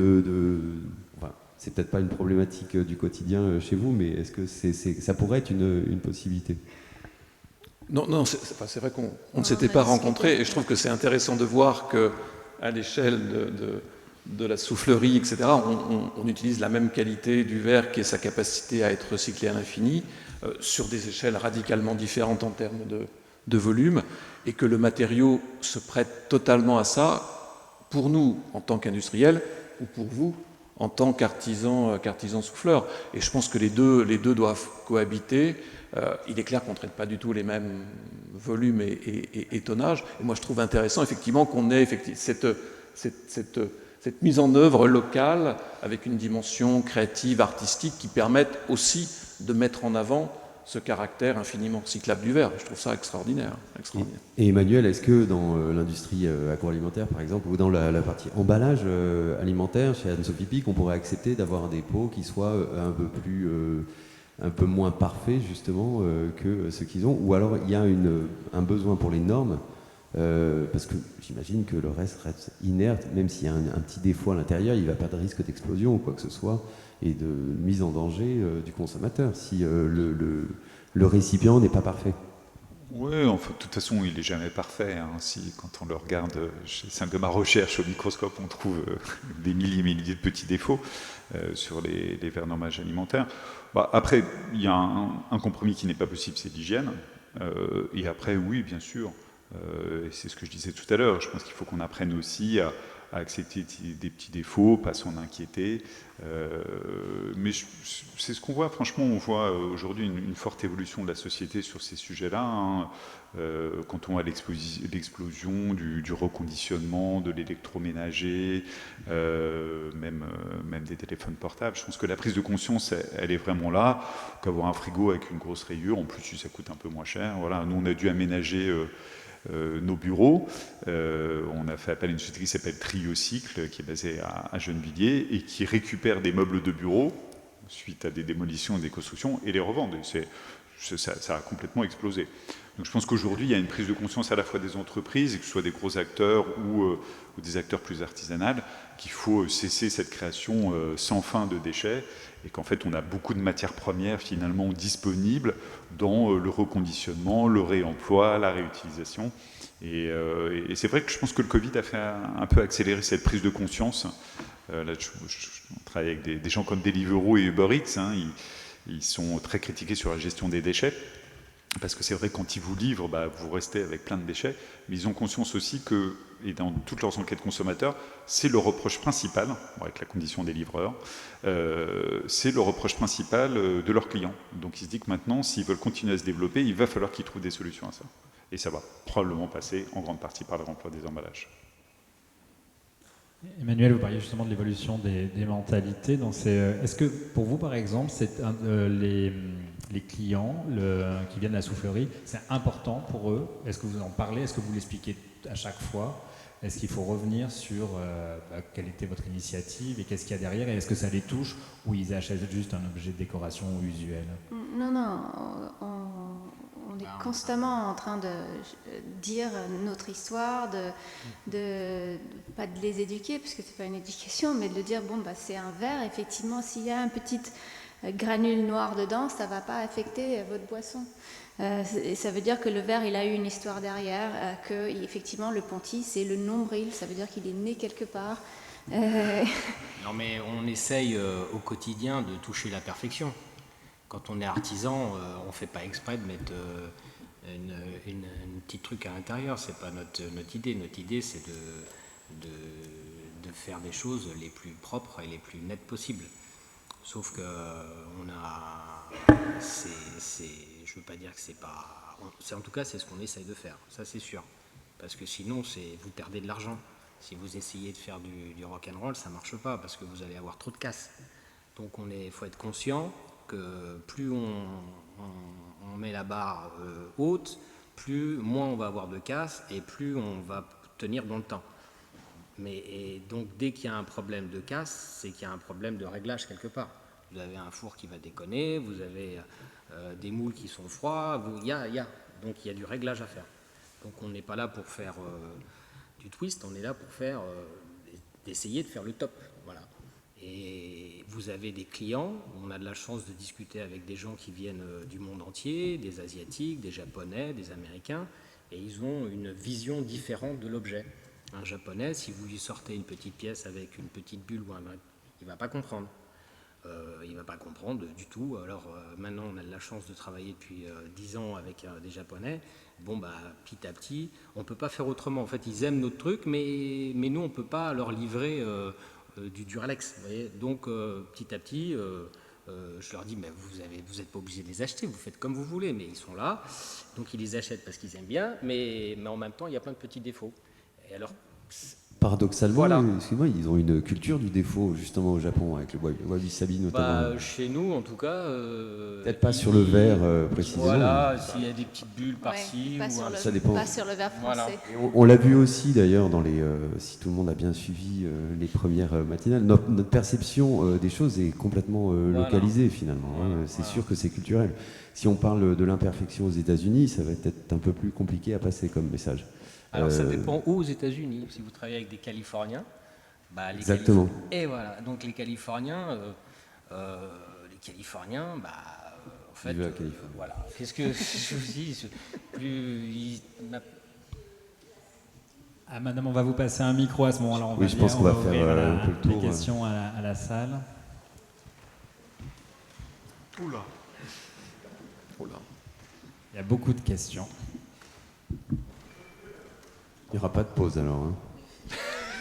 enfin, c'est peut-être pas une problématique du quotidien chez vous, mais est-ce que ça pourrait être une possibilité? Non, c'est vrai qu'on ne s'était pas rencontrés, et je trouve que c'est intéressant de voir qu'à l'échelle de la soufflerie, etc., on utilise la même qualité du verre qui est sa capacité à être recyclé à l'infini, sur des échelles radicalement différentes en termes de volume, et que le matériau se prête totalement à ça, pour nous en tant qu'industriels, ou pour vous en tant qu'artisan souffleur. Et je pense que les deux doivent cohabiter. Il est clair qu'on ne traite pas du tout les mêmes volumes et tonnages. Et moi, je trouve intéressant, effectivement, qu'on ait cette mise en œuvre locale avec une dimension créative, artistique, qui permette aussi de mettre en avant ce caractère infiniment recyclable du verre. Je trouve ça extraordinaire. Et Emmanuel, est-ce que dans l'industrie agroalimentaire, par exemple, ou dans la partie emballage alimentaire, chez Anne-Sophie Pic, on pourrait accepter d'avoir des pots qui soient un peu moins parfaits, justement, que ceux qu'ils ont? Ou alors il y a un besoin pour les normes, parce que j'imagine que le reste inerte, même s'il y a un petit défaut à l'intérieur, il n'y a pas de risque d'explosion ou quoi que ce soit, et de mise en danger du consommateur, si le récipient n'est pas parfait. Oui, enfin, de toute façon, il n'est jamais parfait. Quand on le regarde chez Saint-Gobain Recherche au microscope, on trouve des milliers et milliers de petits défauts sur les verres normages alimentaires. Après, il y a un compromis qui n'est pas possible, c'est l'hygiène. Et après, oui, bien sûr, et c'est ce que je disais tout à l'heure, je pense qu'il faut qu'on apprenne aussi à accepter des petits défauts, pas s'en inquiéter. Mais c'est ce qu'on voit, franchement, on voit aujourd'hui une forte évolution de la société sur ces sujets-là. Hein. Quand on voit l'explosion du reconditionnement, de l'électroménager, même des téléphones portables, je pense que la prise de conscience, elle est vraiment là. Qu'avoir un frigo avec une grosse rayure, en plus ça coûte un peu moins cher. Voilà, nous on a dû aménager nos bureaux. On a fait appel à une société qui s'appelle Triocycle, qui est basée à Gennevilliers et qui récupère des meubles de bureau suite à des démolitions et des constructions et les revendent. Ça a complètement explosé. Donc je pense qu'aujourd'hui, il y a une prise de conscience à la fois des entreprises, que ce soit des gros acteurs ou des acteurs plus artisanaux, qu'il faut cesser cette création sans fin de déchets et qu'en fait, on a beaucoup de matières premières finalement disponibles dans le reconditionnement, le réemploi, la réutilisation. Et c'est vrai que je pense que le Covid a fait un peu accélérer cette prise de conscience. Là, je travaille avec des gens comme Deliveroo et Uber Eats. Hein, ils sont très critiqués sur la gestion des déchets. Parce que c'est vrai, quand ils vous livrent, vous restez avec plein de déchets, mais ils ont conscience aussi que, et dans toutes leurs enquêtes consommateurs, c'est le reproche principal, avec la condition des livreurs, c'est le reproche principal de leurs clients. Donc ils se disent que maintenant, s'ils veulent continuer à se développer, il va falloir qu'ils trouvent des solutions à ça. Et ça va probablement passer en grande partie par le remploi des emballages. Emmanuel, vous parliez justement de l'évolution des mentalités. Est-ce que pour vous, par exemple, les clients qui viennent de la soufflerie, c'est important pour eux? Est-ce que vous en parlez? Est-ce que vous l'expliquez à chaque fois? Est-ce qu'il faut revenir sur quelle était votre initiative et qu'est-ce qu'il y a derrière? Et est-ce que ça les touche ou ils achètent juste un objet de décoration usuel? Non, on est constamment en train de dire notre histoire, pas de les éduquer, parce que c'est pas une éducation, mais de dire, c'est un verre, effectivement, s'il y a un petit granule noir dedans, ça va pas affecter votre boisson. Et ça veut dire que le verre, il a eu une histoire derrière, que effectivement le ponty, c'est le nombril, ça veut dire qu'il est né quelque part. Non, mais on essaye au quotidien de toucher la perfection. Quand on est artisan, on ne fait pas exprès de mettre une petite truc à l'intérieur. C'est pas notre idée. Notre idée, c'est de faire des choses les plus propres et les plus nettes possibles. Sauf que je veux pas dire que c'est pas. En tout cas, c'est ce qu'on essaye de faire. Ça, c'est sûr. Parce que sinon, vous perdez de l'argent. Si vous essayez de faire du rock'n'roll, ça marche pas parce que vous allez avoir trop de casse. Donc, faut être conscient que plus on met la barre haute, moins on va avoir de casse et plus on va tenir dans le temps. Et donc dès qu'il y a un problème de casse, c'est qu'il y a un problème de réglage quelque part. Vous avez un four qui va déconner, vous avez des moules qui sont froids, donc il y a du réglage à faire. Donc on n'est pas là pour faire du twist, on est là pour essayer de faire le top. Voilà. Et vous avez des clients, on a de la chance de discuter avec des gens qui viennent du monde entier, des Asiatiques, des Japonais, des Américains, et ils ont une vision différente de l'objet. Un Japonais, si vous lui sortez une petite pièce avec une petite bulle, il ne va pas comprendre. Il ne va pas comprendre du tout. Alors maintenant, on a de la chance de travailler depuis 10 ans avec des Japonais. Petit à petit, on ne peut pas faire autrement. En fait, ils aiment notre truc, mais nous, on ne peut pas leur livrer du Duralex. Vous voyez. Donc, petit à petit, je leur dis, mais vous n'êtes pas obligés de les acheter, vous faites comme vous voulez, mais ils sont là. Donc, ils les achètent parce qu'ils aiment bien, mais en même temps, il y a plein de petits défauts. Et alors, paradoxalement, voilà. Excuse-moi, ils ont une culture du défaut justement au Japon avec le wabi-sabi notamment. Chez nous, en tout cas, peut-être pas sur le verre précisément. Voilà, s'il y a des petites bulles par-ci, ça dépend. Pas sur le verre français. Voilà. On l'a vu aussi d'ailleurs dans si tout le monde a bien suivi les premières matinales, notre perception des choses est complètement localisée finalement. C'est sûr que c'est culturel. Si on parle de l'imperfection aux États-Unis, ça va être un peu plus compliqué à passer comme message. Alors ça dépend où aux États-Unis. Si vous travaillez avec des Californiens, exactement. Et voilà, donc les Californiens, en fait, voilà. Qu'est-ce que je vous dis Madame, on va vous passer un micro à ce moment-là. Je pense qu'on va faire un peu le tour. Des questions à la salle. Oula. Il y a beaucoup de questions. Il n'y aura pas de pause alors.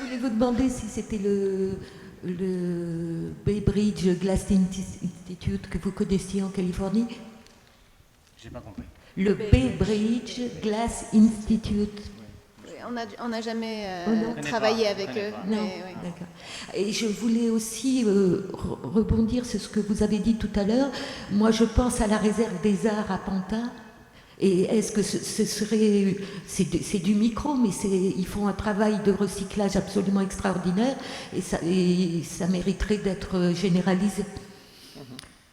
voulais vous demander si c'était le Bay Bridge Glass Institute que vous connaissiez en Californie. J'ai pas compris. Le Bay Bridge Glass Institute. On n'a jamais non. travaillé avec eux. Non, Mais, d'accord. Et je voulais aussi rebondir sur ce que vous avez dit tout à l'heure. Moi, je pense à la réserve des arts à Pantin. Et est-ce que ce serait... C'est du micro, mais ils font un travail de recyclage absolument extraordinaire et ça mériterait d'être généralisé.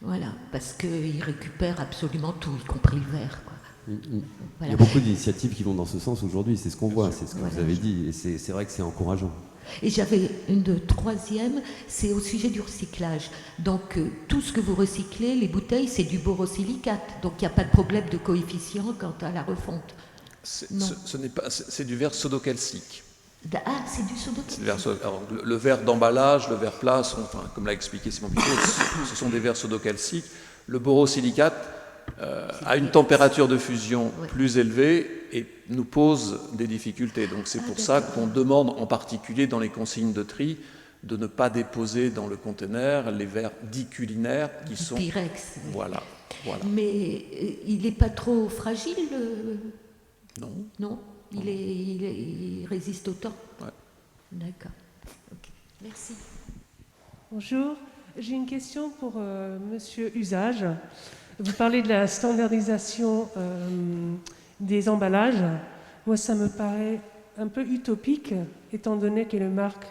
Voilà, parce qu'ils récupèrent absolument tout, y compris le verre, quoi. Il Voilà. y a beaucoup d'initiatives qui vont dans ce sens aujourd'hui, c'est ce qu'on voit, c'est ce que Voilà. vous avez dit, et c'est vrai que c'est encourageant. Et j'avais une troisième, c'est au sujet du recyclage. Donc tout ce que vous recyclez, les bouteilles, c'est du borosilicate. Donc il n'y a pas de problème de coefficient quant à la refonte. C'est du verre sodocalcique. Ah, c'est du sodocalcique. Alors, le verre d'emballage, le verre plat, comme l'a expliqué Simon Picot, ce sont des verres sodocalciques. Le borosilicate a une température de fusion plus élevée et nous pose des difficultés. Donc c'est pour ça qu'on demande en particulier dans les consignes de tri de ne pas déposer dans le conteneur les verres dits culinaires qui sont... Pyrex. Voilà. Mais il n'est pas trop fragile Non. Non, il résiste au temps. Ouais. D'accord. Okay. Merci. Bonjour, j'ai une question pour Monsieur Usage. Vous parlez de la standardisation des emballages. Moi, ça me paraît un peu utopique, étant donné que les marques,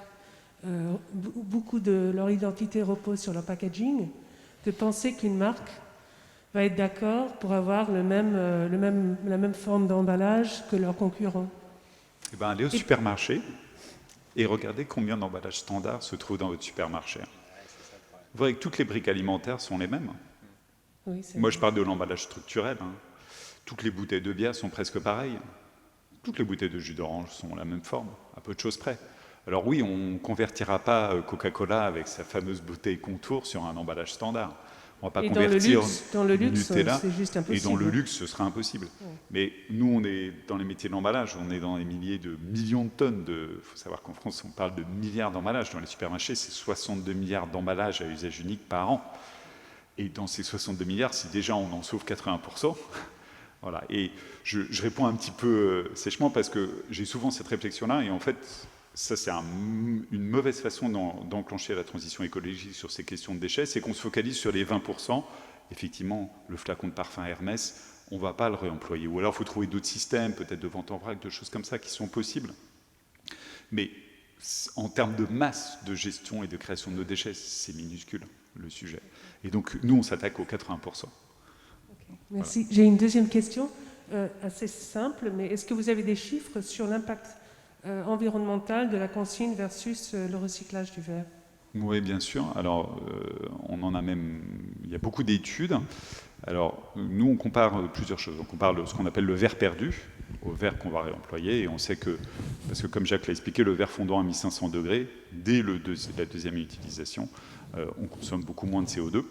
beaucoup de leur identité repose sur leur packaging, de penser qu'une marque va être d'accord pour avoir la même forme d'emballage que leurs concurrents. Eh ben, allez au supermarché et regardez combien d'emballages standards se trouvent dans votre supermarché. Vous voyez que toutes les briques alimentaires sont les mêmes. Oui, moi, je parle de l'emballage structurel. Toutes les bouteilles de bière sont presque pareilles. Toutes les bouteilles de jus d'orange sont la même forme, à peu de choses près. Alors oui, on ne convertira pas Coca-Cola avec sa fameuse bouteille contour sur un emballage standard. On ne va pas convertir dans le luxe, Nutella. c'est juste impossible. Et dans le luxe, ce sera impossible. Ouais. Mais nous, on est dans les métiers de l'emballage, on est dans les milliers de millions de tonnes de... Il faut savoir qu'en France, on parle de milliards d'emballages. Dans les supermarchés, c'est 62 milliards d'emballages à usage unique par an. Et dans ces 62 milliards, si déjà on en sauve 80%, voilà. Et je réponds un petit peu sèchement parce que j'ai souvent cette réflexion-là, et en fait, ça c'est une mauvaise façon d'enclencher la transition écologique sur ces questions de déchets, c'est qu'on se focalise sur les 20%. Effectivement, le flacon de parfum Hermès, on ne va pas le réemployer. Ou alors il faut trouver d'autres systèmes, peut-être de vente en vrac, de choses comme ça qui sont possibles. Mais en termes de masse de gestion et de création de nos déchets, c'est minuscule le sujet. Et donc, nous, on s'attaque aux 80%. Okay. Merci. Voilà. J'ai une deuxième question, assez simple, mais est-ce que vous avez des chiffres sur l'impact environnemental de la consigne versus le recyclage du verre? Oui, bien sûr. Alors, on en a même... Il y a beaucoup d'études. Alors, nous, on compare plusieurs choses. On compare ce qu'on appelle le verre perdu au verre qu'on va réemployer. Et on sait que, parce que comme Jacques l'a expliqué, le verre fondant à 1500 degrés, dès la deuxième utilisation, on consomme beaucoup moins de CO2.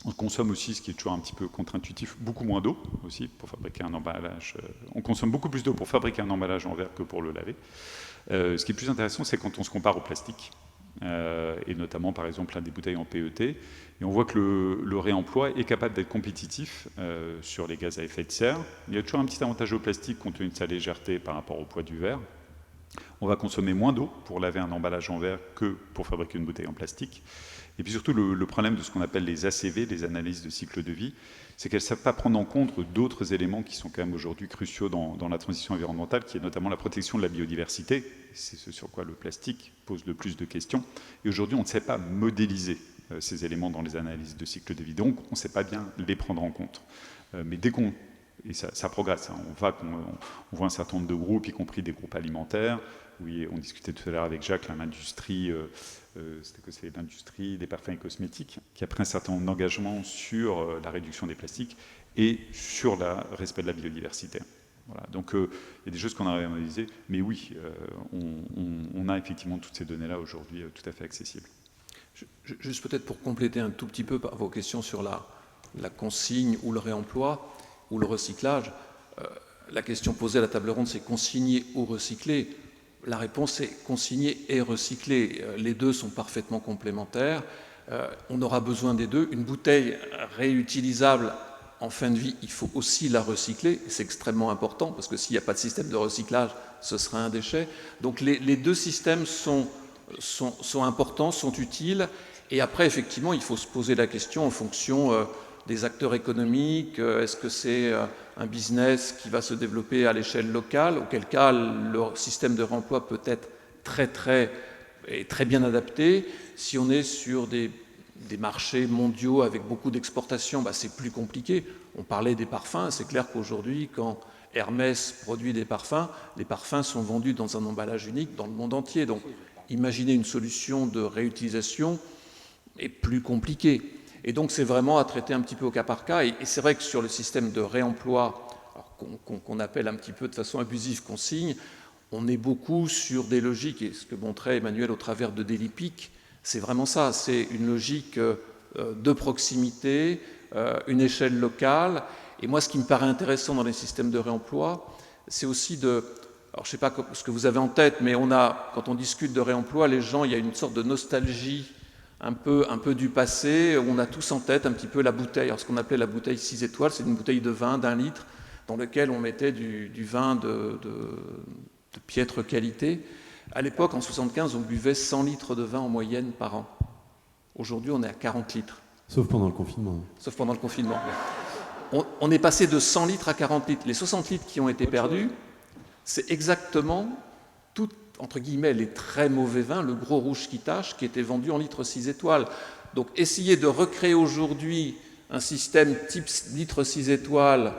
On consomme aussi, ce qui est toujours un petit peu contre-intuitif, beaucoup moins d'eau aussi pour fabriquer un emballage. On consomme beaucoup plus d'eau pour fabriquer un emballage en verre que pour le laver. Ce qui est plus intéressant, c'est quand on se compare au plastique, et notamment par exemple des bouteilles en PET, et on voit que le réemploi est capable d'être compétitif sur les gaz à effet de serre. Il y a toujours un petit avantage au plastique compte tenu de sa légèreté par rapport au poids du verre. On va consommer moins d'eau pour laver un emballage en verre que pour fabriquer une bouteille en plastique. Et puis surtout, le problème de ce qu'on appelle les ACV, les analyses de cycle de vie, c'est qu'elles ne savent pas prendre en compte d'autres éléments qui sont quand même aujourd'hui cruciaux dans la transition environnementale, qui est notamment la protection de la biodiversité. C'est ce sur quoi le plastique pose le plus de questions. Et aujourd'hui, on ne sait pas modéliser ces éléments dans les analyses de cycle de vie. Donc, on ne sait pas bien les prendre en compte. Mais dès qu'on... Et ça progresse. Hein. On voit un certain nombre de groupes, y compris des groupes alimentaires. Oui, on discutait tout à l'heure avec Jacques, l'industrie, c'est l'industrie des parfums et cosmétiques, qui a pris un certain nombre d'engagements sur la réduction des plastiques et sur le respect de la biodiversité. Voilà. Donc, il y a des choses qu'on a réalisées, mais oui, on a effectivement toutes ces données-là aujourd'hui tout à fait accessibles. Juste peut-être pour compléter un tout petit peu par vos questions sur la consigne ou le réemploi ou le recyclage, la question posée à la table ronde, c'est consigner ou recycler. La réponse est consigner et recycler. Les deux sont parfaitement complémentaires. On aura besoin des deux. Une bouteille réutilisable en fin de vie, il faut aussi la recycler. C'est extrêmement important parce que s'il n'y a pas de système de recyclage, ce sera un déchet. Donc les deux systèmes sont importants, sont utiles. Et après, effectivement, il faut se poser la question en fonction des acteurs économiques. Est-ce que c'est un business qui va se développer à l'échelle locale, auquel cas le système de réemploi peut être très bien adapté. Si on est sur des marchés mondiaux avec beaucoup d'exportations, c'est plus compliqué. On parlait des parfums, c'est clair qu'aujourd'hui, quand Hermès produit des parfums, les parfums sont vendus dans un emballage unique dans le monde entier. Donc, imaginer une solution de réutilisation est plus compliqué. Et donc, c'est vraiment à traiter un petit peu au cas par cas. Et c'est vrai que sur le système de réemploi, qu'on appelle un petit peu de façon abusive consigne, on est beaucoup sur des logiques, et ce que montrait Emmanuel au travers de Delipic, c'est vraiment ça, c'est une logique de proximité, une échelle locale. Et moi, ce qui me paraît intéressant dans les systèmes de réemploi, c'est aussi alors je ne sais pas ce que vous avez en tête, mais quand on discute de réemploi, les gens, il y a une sorte de nostalgie un peu du passé, où on a tous en tête un petit peu la bouteille. Alors, ce qu'on appelait la bouteille 6 étoiles, c'est une bouteille de vin d'1 litre, dans lequel on mettait du vin de piètre qualité. À l'époque, en 1975, on buvait 100 litres de vin en moyenne par an. Aujourd'hui, on est à 40 litres. Sauf pendant le confinement. Sauf pendant le confinement. On est passé de 100 litres à 40 litres. Les 60 litres qui ont été perdus, c'est exactement tout, entre guillemets, les très mauvais vins, le gros rouge qui tâche, qui était vendu en litre 6 étoiles. Donc, essayer de recréer aujourd'hui un système type litre 6 étoiles,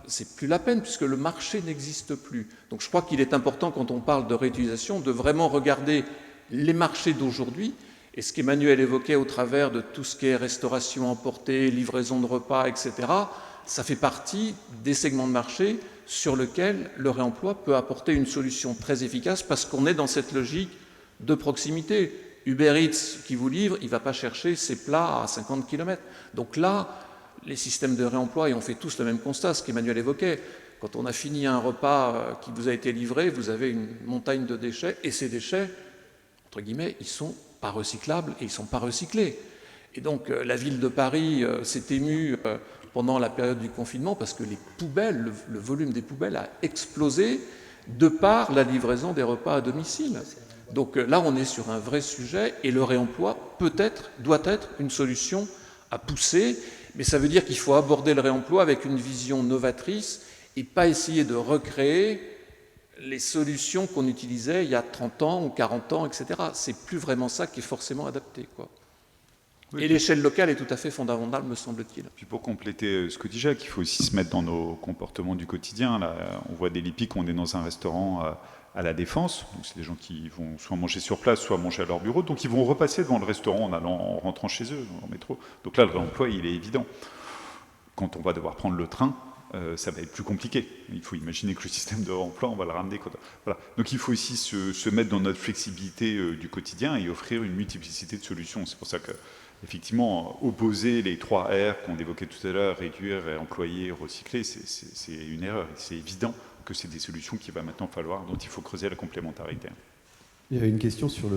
c'est plus la peine puisque le marché n'existe plus. Donc je crois qu'il est important quand on parle de réutilisation de vraiment regarder les marchés d'aujourd'hui et ce qu'Emmanuel évoquait au travers de tout ce qui est restauration emportée, livraison de repas, etc. Ça fait partie des segments de marché sur lesquels le réemploi peut apporter une solution très efficace parce qu'on est dans cette logique de proximité. Uber Eats qui vous livre, il ne va pas chercher ses plats à 50 km. Donc là, les systèmes de réemploi, et on fait tous le même constat, ce qu'Emmanuel évoquait, quand on a fini un repas qui vous a été livré, vous avez une montagne de déchets, et ces déchets, entre guillemets, ils ne sont pas recyclables et ils ne sont pas recyclés. Et donc la ville de Paris s'est émue pendant la période du confinement parce que les poubelles, le volume des poubelles a explosé de par la livraison des repas à domicile. Donc là, on est sur un vrai sujet, et le réemploi doit être une solution à pousser. Mais ça veut dire qu'il faut aborder le réemploi avec une vision novatrice et pas essayer de recréer les solutions qu'on utilisait il y a 30 ans ou 40 ans, etc. C'est plus vraiment ça qui est forcément adapté, quoi. Oui. Et l'échelle locale est tout à fait fondamentale, me semble-t-il. Puis pour compléter ce que dit Jacques, il faut aussi se mettre dans nos comportements du quotidien. Là, on voit Delipic, on est dans un restaurant à la Défense. Donc c'est des gens qui vont soit manger sur place, soit manger à leur bureau. Donc ils vont repasser devant le restaurant en rentrant chez eux, en métro. Donc là, le réemploi, il est évident. Quand on va devoir prendre le train, ça va être plus compliqué. Il faut imaginer que le système de réemploi, on va le ramener. Voilà. Donc il faut aussi se mettre dans notre flexibilité du quotidien et offrir une multiplicité de solutions. C'est pour ça que, effectivement, opposer les 3 R qu'on évoquait tout à l'heure, réduire, réemployer, recycler, c'est une erreur. C'est évident que c'est des solutions qu'il va maintenant falloir, dont il faut creuser la complémentarité. Il y a une question sur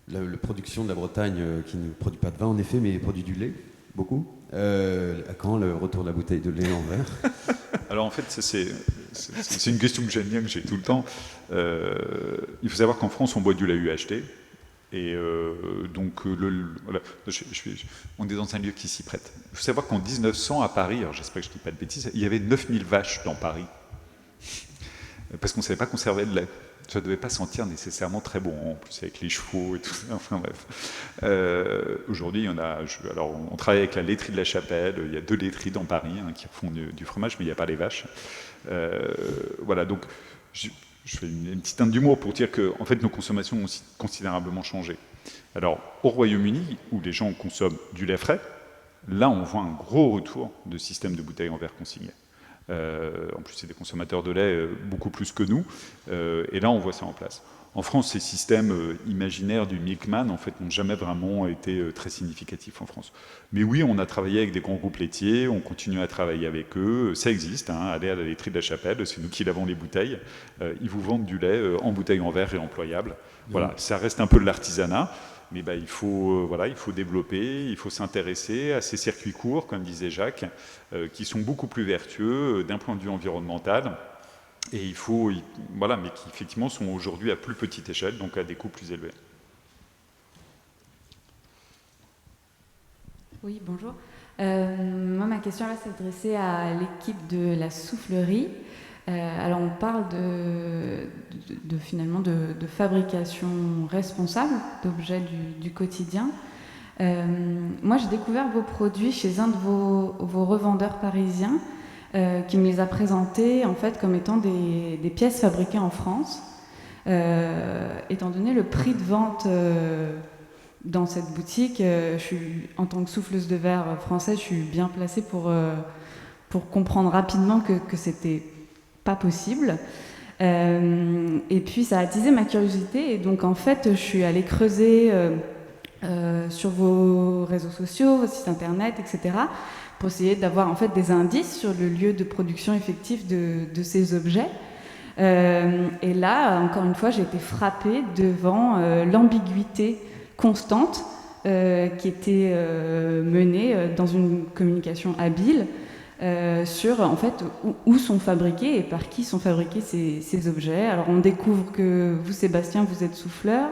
la production de la Bretagne qui ne produit pas de vin, en effet, mais produit du lait, beaucoup. À quand le retour de la bouteille de lait en verre? Alors en fait, c'est une question que j'aime bien, que j'ai tout le temps. Il faut savoir qu'en France, on boit du lait UHT. Et donc, voilà, on est dans un lieu qui s'y prête. Il faut savoir qu'en 1900, à Paris, alors j'espère que je ne dis pas de bêtises, il y avait 9000 vaches dans Paris. Parce qu'on ne savait pas conserver le lait. Ça ne devait pas sentir nécessairement très bon, en plus avec les chevaux et tout ça. Enfin bref. Aujourd'hui, il y en a. Alors, on travaille avec la laiterie de la Chapelle. Il y a 2 laiteries dans Paris qui font du fromage, mais il n'y a pas les vaches. Voilà, donc je fais une petite teinte d'humour pour dire que, en fait, nos consommations ont aussi considérablement changé. Alors, au Royaume-Uni, où les gens consomment du lait frais, là, on voit un gros retour de système de bouteilles en verre consigné. En plus, c'est des consommateurs de lait beaucoup plus que nous. Et là, on voit ça en place. En France, ces systèmes imaginaires du milkman, en fait, n'ont jamais vraiment été très significatifs en France. Mais oui, on a travaillé avec des grands groupes laitiers, on continue à travailler avec eux. Ça existe, hein, allez à la laiterie de la Chapelle, c'est nous qui lavons les bouteilles. Ils vous vendent du lait en bouteille en verre et employable. Voilà, ça reste un peu de l'artisanat. Mais il faut développer, il faut s'intéresser à ces circuits courts, comme disait Jacques, qui sont beaucoup plus vertueux d'un point de vue environnemental. Et mais qui effectivement sont aujourd'hui à plus petite échelle, donc à des coûts plus élevés. Oui, bonjour. Moi, ma question là s'adressait à l'équipe de la soufflerie. Alors, on parle finalement de fabrication responsable d'objets du quotidien. Moi, j'ai découvert vos produits chez un de vos revendeurs parisiens qui me les a présentés en fait comme étant des pièces fabriquées en France. Étant donné le prix de vente dans cette boutique, en tant que souffleuse de verre française, je suis bien placée pour comprendre rapidement que c'était pas possible. Et puis ça a attisé ma curiosité et donc en fait je suis allée creuser sur vos réseaux sociaux, vos sites internet, etc. pour essayer d'avoir en fait des indices sur le lieu de production effectif de ces objets. Et là, encore une fois, j'ai été frappée devant l'ambiguïté constante qui était menée dans une communication habile sur en fait où sont fabriqués et par qui sont fabriqués ces objets. Alors on découvre que vous, Sébastien, vous êtes souffleur,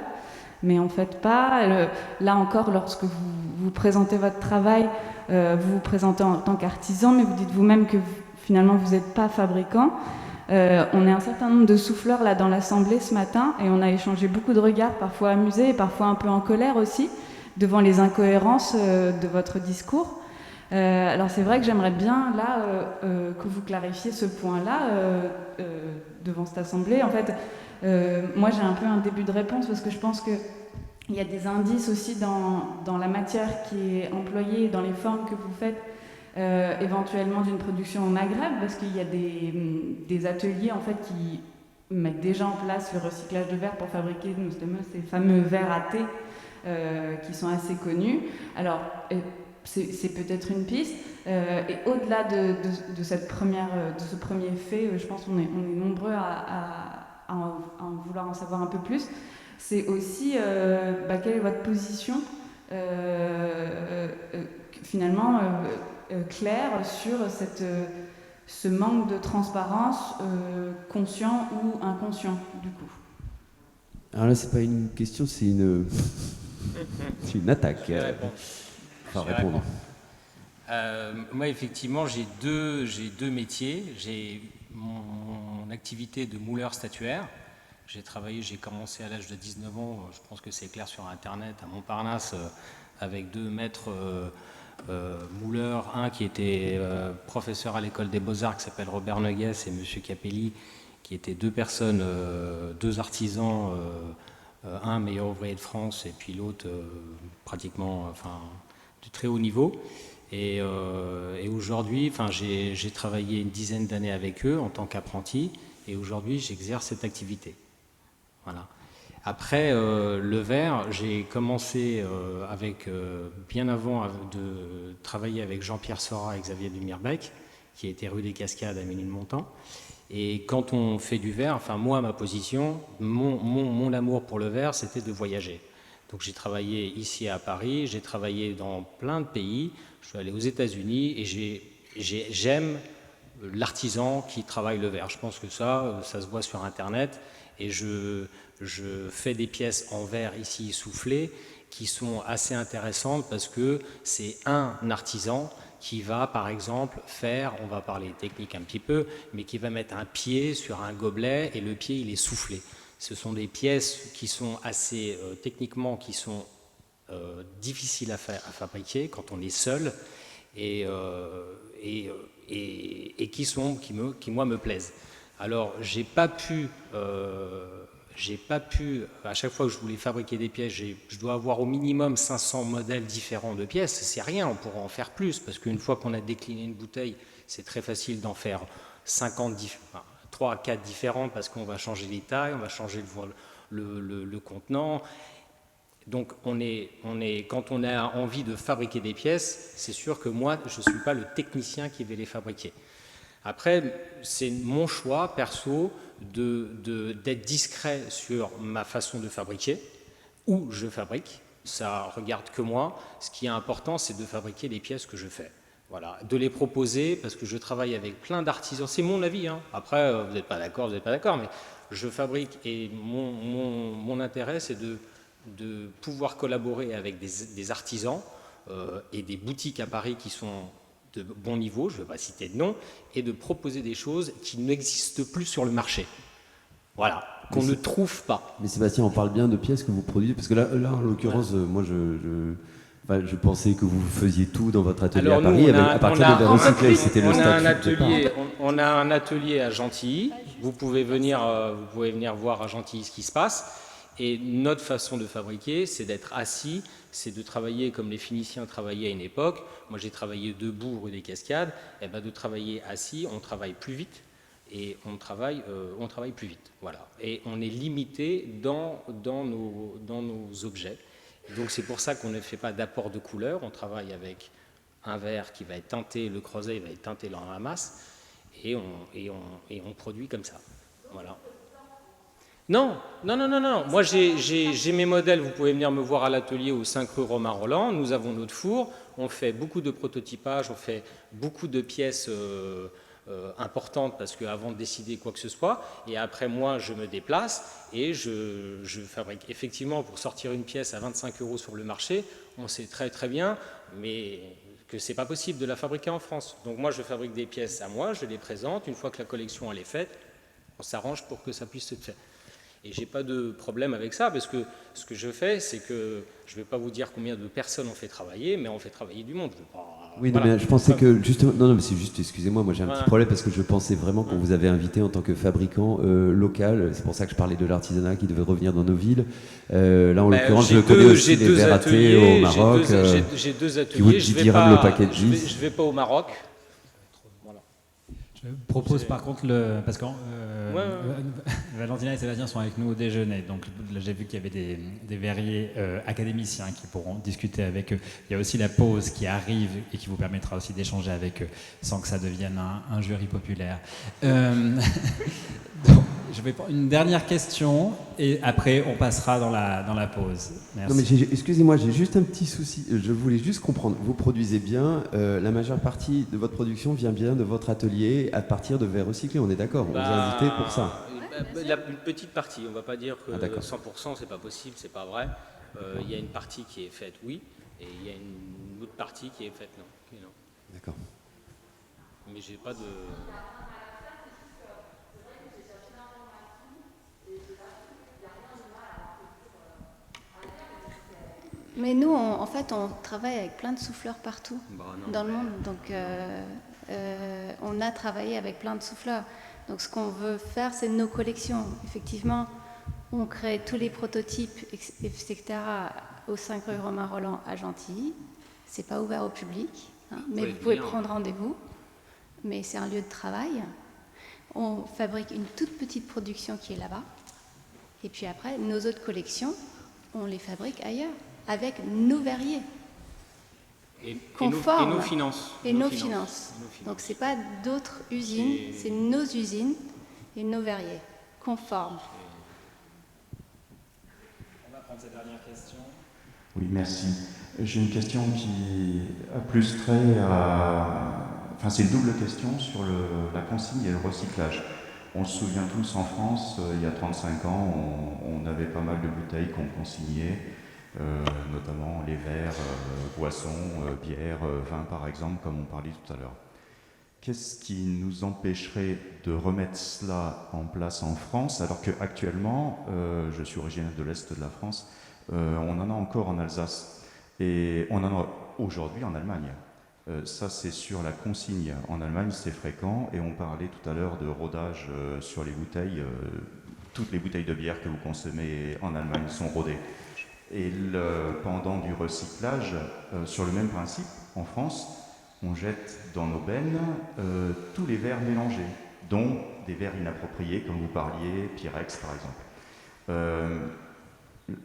mais en fait pas. Là encore, lorsque vous présentez votre travail, vous vous présentez en tant qu'artisan, mais vous dites vous-même que finalement vous n'êtes pas fabricant. On est un certain nombre de souffleurs là dans l'assemblée ce matin et on a échangé beaucoup de regards, parfois amusés et parfois un peu en colère aussi, devant les incohérences de votre discours. Alors c'est vrai que j'aimerais bien là que vous clarifiez ce point-là devant cette assemblée. En fait, moi j'ai un peu un début de réponse parce que je pense qu'il y a des indices aussi dans la matière qui est employée, dans les formes que vous faites, éventuellement d'une production au Maghreb, parce qu'il y a des ateliers en fait qui mettent déjà en place le recyclage de verre pour fabriquer ces fameux verres à thé qui sont assez connus. Alors c'est peut-être une piste. Et au-delà de ce premier fait, je pense qu'on est nombreux à vouloir en savoir un peu plus. C'est aussi quelle est votre position finalement claire sur ce manque de transparence conscient ou inconscient du coup. Alors là, c'est pas une question, c'est une attaque. Répondre. Moi, effectivement, j'ai deux métiers. J'ai mon activité de mouleur statuaire. J'ai commencé à l'âge de 19 ans, je pense que c'est clair sur Internet, à Montparnasse, avec 2 maîtres mouleurs. Un qui était professeur à l'école des Beaux-Arts, qui s'appelle Robert Noguès, et M. Capelli, qui étaient 2 personnes, 2 artisans, un meilleur ouvrier de France, et puis l'autre pratiquement... de très haut niveau. Et aujourd'hui, j'ai travaillé une dizaine d'années avec eux en tant qu'apprenti, et aujourd'hui, j'exerce cette activité. Voilà. Après, le verre, j'ai commencé bien avant de travailler avec Jean-Pierre Sora et Xavier Dumirbec, qui était rue des Cascades à Ménilmontant. Et quand on fait du verre, moi, ma position, mon amour pour le verre, c'était de voyager. Donc j'ai travaillé ici à Paris, j'ai travaillé dans plein de pays, je suis allé aux États-Unis et j'aime l'artisan qui travaille le verre. Je pense que ça se voit sur Internet et je fais des pièces en verre ici soufflées qui sont assez intéressantes parce que c'est un artisan qui va par exemple faire, on va parler technique un petit peu, mais qui va mettre un pied sur un gobelet et le pied il est soufflé. Ce sont des pièces qui sont assez techniquement qui sont difficiles à fabriquer quand on est seul et qui moi me plaisent. Alors j'ai pas pu j'ai pas pu, à chaque fois que je voulais fabriquer des pièces, je dois avoir au minimum 500 modèles différents de pièces. C'est rien, on pourra en faire plus, parce qu'une fois qu'on a décliné une bouteille, c'est très facile d'en faire 3 à 4 différentes, parce qu'on va changer les tailles, on va changer le contenant. Donc quand on a envie de fabriquer des pièces, c'est sûr que moi, je ne suis pas le technicien qui va les fabriquer. Après, c'est mon choix perso d'être discret sur ma façon de fabriquer, où je fabrique. Ça regarde que moi. Ce qui est important, c'est de fabriquer les pièces que je fais. Voilà, de les proposer, parce que je travaille avec plein d'artisans. C'est mon avis, hein. Après, vous n'êtes pas d'accord, mais je fabrique, et mon intérêt, c'est de pouvoir collaborer avec des artisans et des boutiques à Paris qui sont de bon niveau, je ne vais pas citer de nom, et de proposer des choses qui n'existent plus sur le marché. Voilà, qu'on ne trouve pas. Mais Sébastien, on parle bien de pièces que vous produisez, parce que là en l'occurrence, moi je pensais que vous faisiez tout dans votre atelier à Paris, à partir de verre recyclé, c'était le statut. On a un atelier à Gentilly, vous pouvez venir voir à Gentilly ce qui se passe. Et notre façon de fabriquer, c'est d'être assis, c'est de travailler comme les Phéniciens travaillaient à une époque. Moi, j'ai travaillé debout rue des Cascades. Et ben, de travailler assis, on travaille plus vite et on travaille plus vite. Voilà. Et on est limité dans nos objets. Donc, c'est pour ça qu'on ne fait pas d'apport de couleur. On travaille avec un verre qui va être teinté, le creuset va être teinté dans la masse, et on produit comme ça. Voilà. Non. Moi, j'ai mes modèles. Vous pouvez venir me voir à l'atelier au 5 rue Romain Roland. Nous avons notre four. On fait beaucoup de prototypage. On fait beaucoup de pièces importantes, parce qu'avant de décider quoi que ce soit, et après, moi, je me déplace et je fabrique. Effectivement, pour sortir une pièce à 25 € sur le marché, on sait très très bien, mais que c'est pas possible de la fabriquer en France. Donc moi, je fabrique des pièces à moi, je les présente. Une fois que la collection elle est faite, on s'arrange pour que ça puisse se faire. Et j'ai pas de problème avec ça, parce que ce que je fais, c'est que je vais pas vous dire combien de personnes on fait travailler, mais on fait travailler du monde. Je veux pas, oui, voilà. non, mais je pensais que justement, non, mais c'est juste, excusez-moi, moi j'ai un petit problème, parce que je pensais vraiment qu'on vous avait invité en tant que fabricant local. C'est pour ça que je parlais de l'artisanat qui devait revenir dans nos villes. Là, en l'occurrence, je connais aussi les verres athées au Maroc. J'ai 2 ateliers. Qui vous diront le paquet de 10. Je vais pas au Maroc. Je propose par contre, parce que Valentina et Sébastien sont avec nous au déjeuner, donc là j'ai vu qu'il y avait des verriers académiciens qui pourront discuter avec eux. Il y a aussi la pause qui arrive et qui vous permettra aussi d'échanger avec eux sans que ça devienne un jury populaire. Donc, je vais prendre une dernière question et après on passera dans la pause. Merci. Non mais excusez-moi, j'ai juste un petit souci. Je voulais juste comprendre. Vous produisez bien, la majeure partie de votre production vient bien de votre atelier à partir de verres recyclés. On est d'accord. On vous a invité pour ça. Une petite partie. On ne va pas dire que 100% c'est pas possible, c'est pas vrai. Il y a une partie qui est faite, oui, et il y a une autre partie qui est faite, non. D'accord. Mais j'ai pas de. Mais nous, en fait, on travaille avec plein de souffleurs partout dans le monde. Donc, on a travaillé avec plein de souffleurs. Donc, ce qu'on veut faire, c'est nos collections. Effectivement, on crée tous les prototypes, etc., au 5 rue Romain Roland à Gentilly. C'est pas ouvert au public, hein, mais vous pouvez prendre rendez-vous. Mais c'est un lieu de travail. On fabrique une toute petite production qui est là-bas. Et puis après, nos autres collections, on les fabrique ailleurs, avec nos verriers. Conformes. Et nos finances. Et nos finances. Donc ce n'est pas d'autres usines, c'est nos usines et nos verriers, conformes. On va prendre cette dernière question. Oui, merci. J'ai une question qui a plus trait à... Enfin, c'est une double question sur la consigne et le recyclage. On se souvient tous en France, il y a 35 ans, on avait pas mal de bouteilles qu'on consignait, notamment les verres, boissons, bières, vins par exemple, comme on parlait tout à l'heure. Qu'est-ce qui nous empêcherait de remettre cela en place en France, alors qu'actuellement, je suis originaire de l'Est de la France, on en a encore en Alsace et on en a aujourd'hui en Allemagne. Ça, c'est sur la consigne. En Allemagne, c'est fréquent et on parlait tout à l'heure de rodage sur les bouteilles. toutes les bouteilles de bière que vous consommez en Allemagne sont rodées. Et pendant du recyclage, sur le même principe, en France, on jette dans nos bennes tous les verres mélangés, dont des verres inappropriés, comme vous parliez, Pyrex par exemple.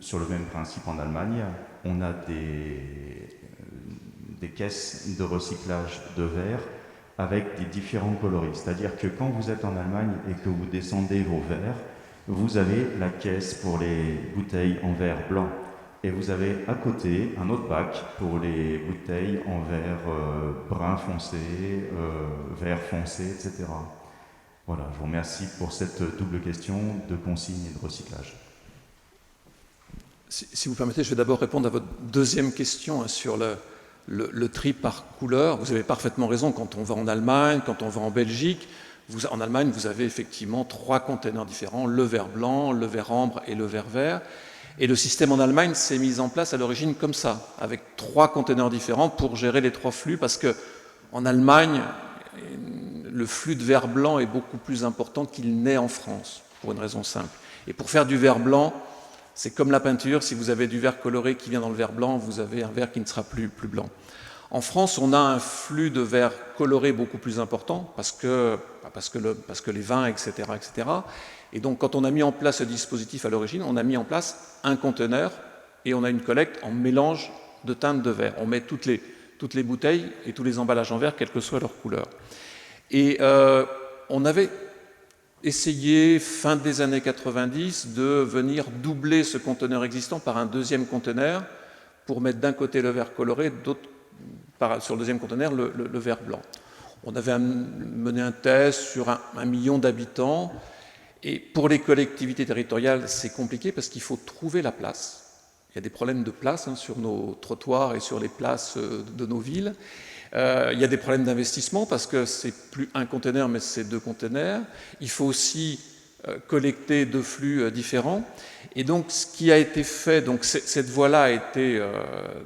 Sur le même principe en Allemagne, on a des caisses de recyclage de verre avec des différents coloris. C'est-à-dire que quand vous êtes en Allemagne et que vous descendez vos verres, vous avez la caisse pour les bouteilles en verre blanc. Et vous avez à côté un autre bac pour les bouteilles en verre brun foncé, vert foncé, etc. Voilà, je vous remercie pour cette double question de consigne et de recyclage. Si vous permettez, je vais d'abord répondre à votre deuxième question sur le tri par couleur. Vous avez parfaitement raison, quand on va en Allemagne, quand on va en Belgique, en Allemagne, vous avez effectivement 3 containers différents, le verre blanc, le verre ambre et le verre vert. Et le système en Allemagne s'est mis en place à l'origine comme ça, avec 3 containers différents pour gérer les 3 flux, parce qu'en Allemagne, le flux de verre blanc est beaucoup plus important qu'il n'est en France, pour une raison simple. Et pour faire du verre blanc, c'est comme la peinture, si vous avez du verre coloré qui vient dans le verre blanc, vous avez un verre qui ne sera plus blanc. En France, on a un flux de verre coloré beaucoup plus important, parce que les vins, etc., etc. Et donc, quand on a mis en place ce dispositif à l'origine, on a mis en place un conteneur et on a une collecte en mélange de teintes de verre. On met toutes les bouteilles et tous les emballages en verre, quelle que soit leur couleur. Et on avait essayé, fin des années 90, de venir doubler ce conteneur existant par un deuxième conteneur pour mettre d'un côté le verre coloré, sur le deuxième conteneur le verre blanc. On avait mené un test sur 1 million d'habitants. Et pour les collectivités territoriales, c'est compliqué parce qu'il faut trouver la place. Il y a des problèmes de place sur nos trottoirs et sur les places de nos villes. Il y a des problèmes d'investissement parce que c'est plus un conteneur, mais c'est 2 conteneurs. Il faut aussi collecter 2 flux différents. Et donc, ce qui a été fait, donc cette voie-là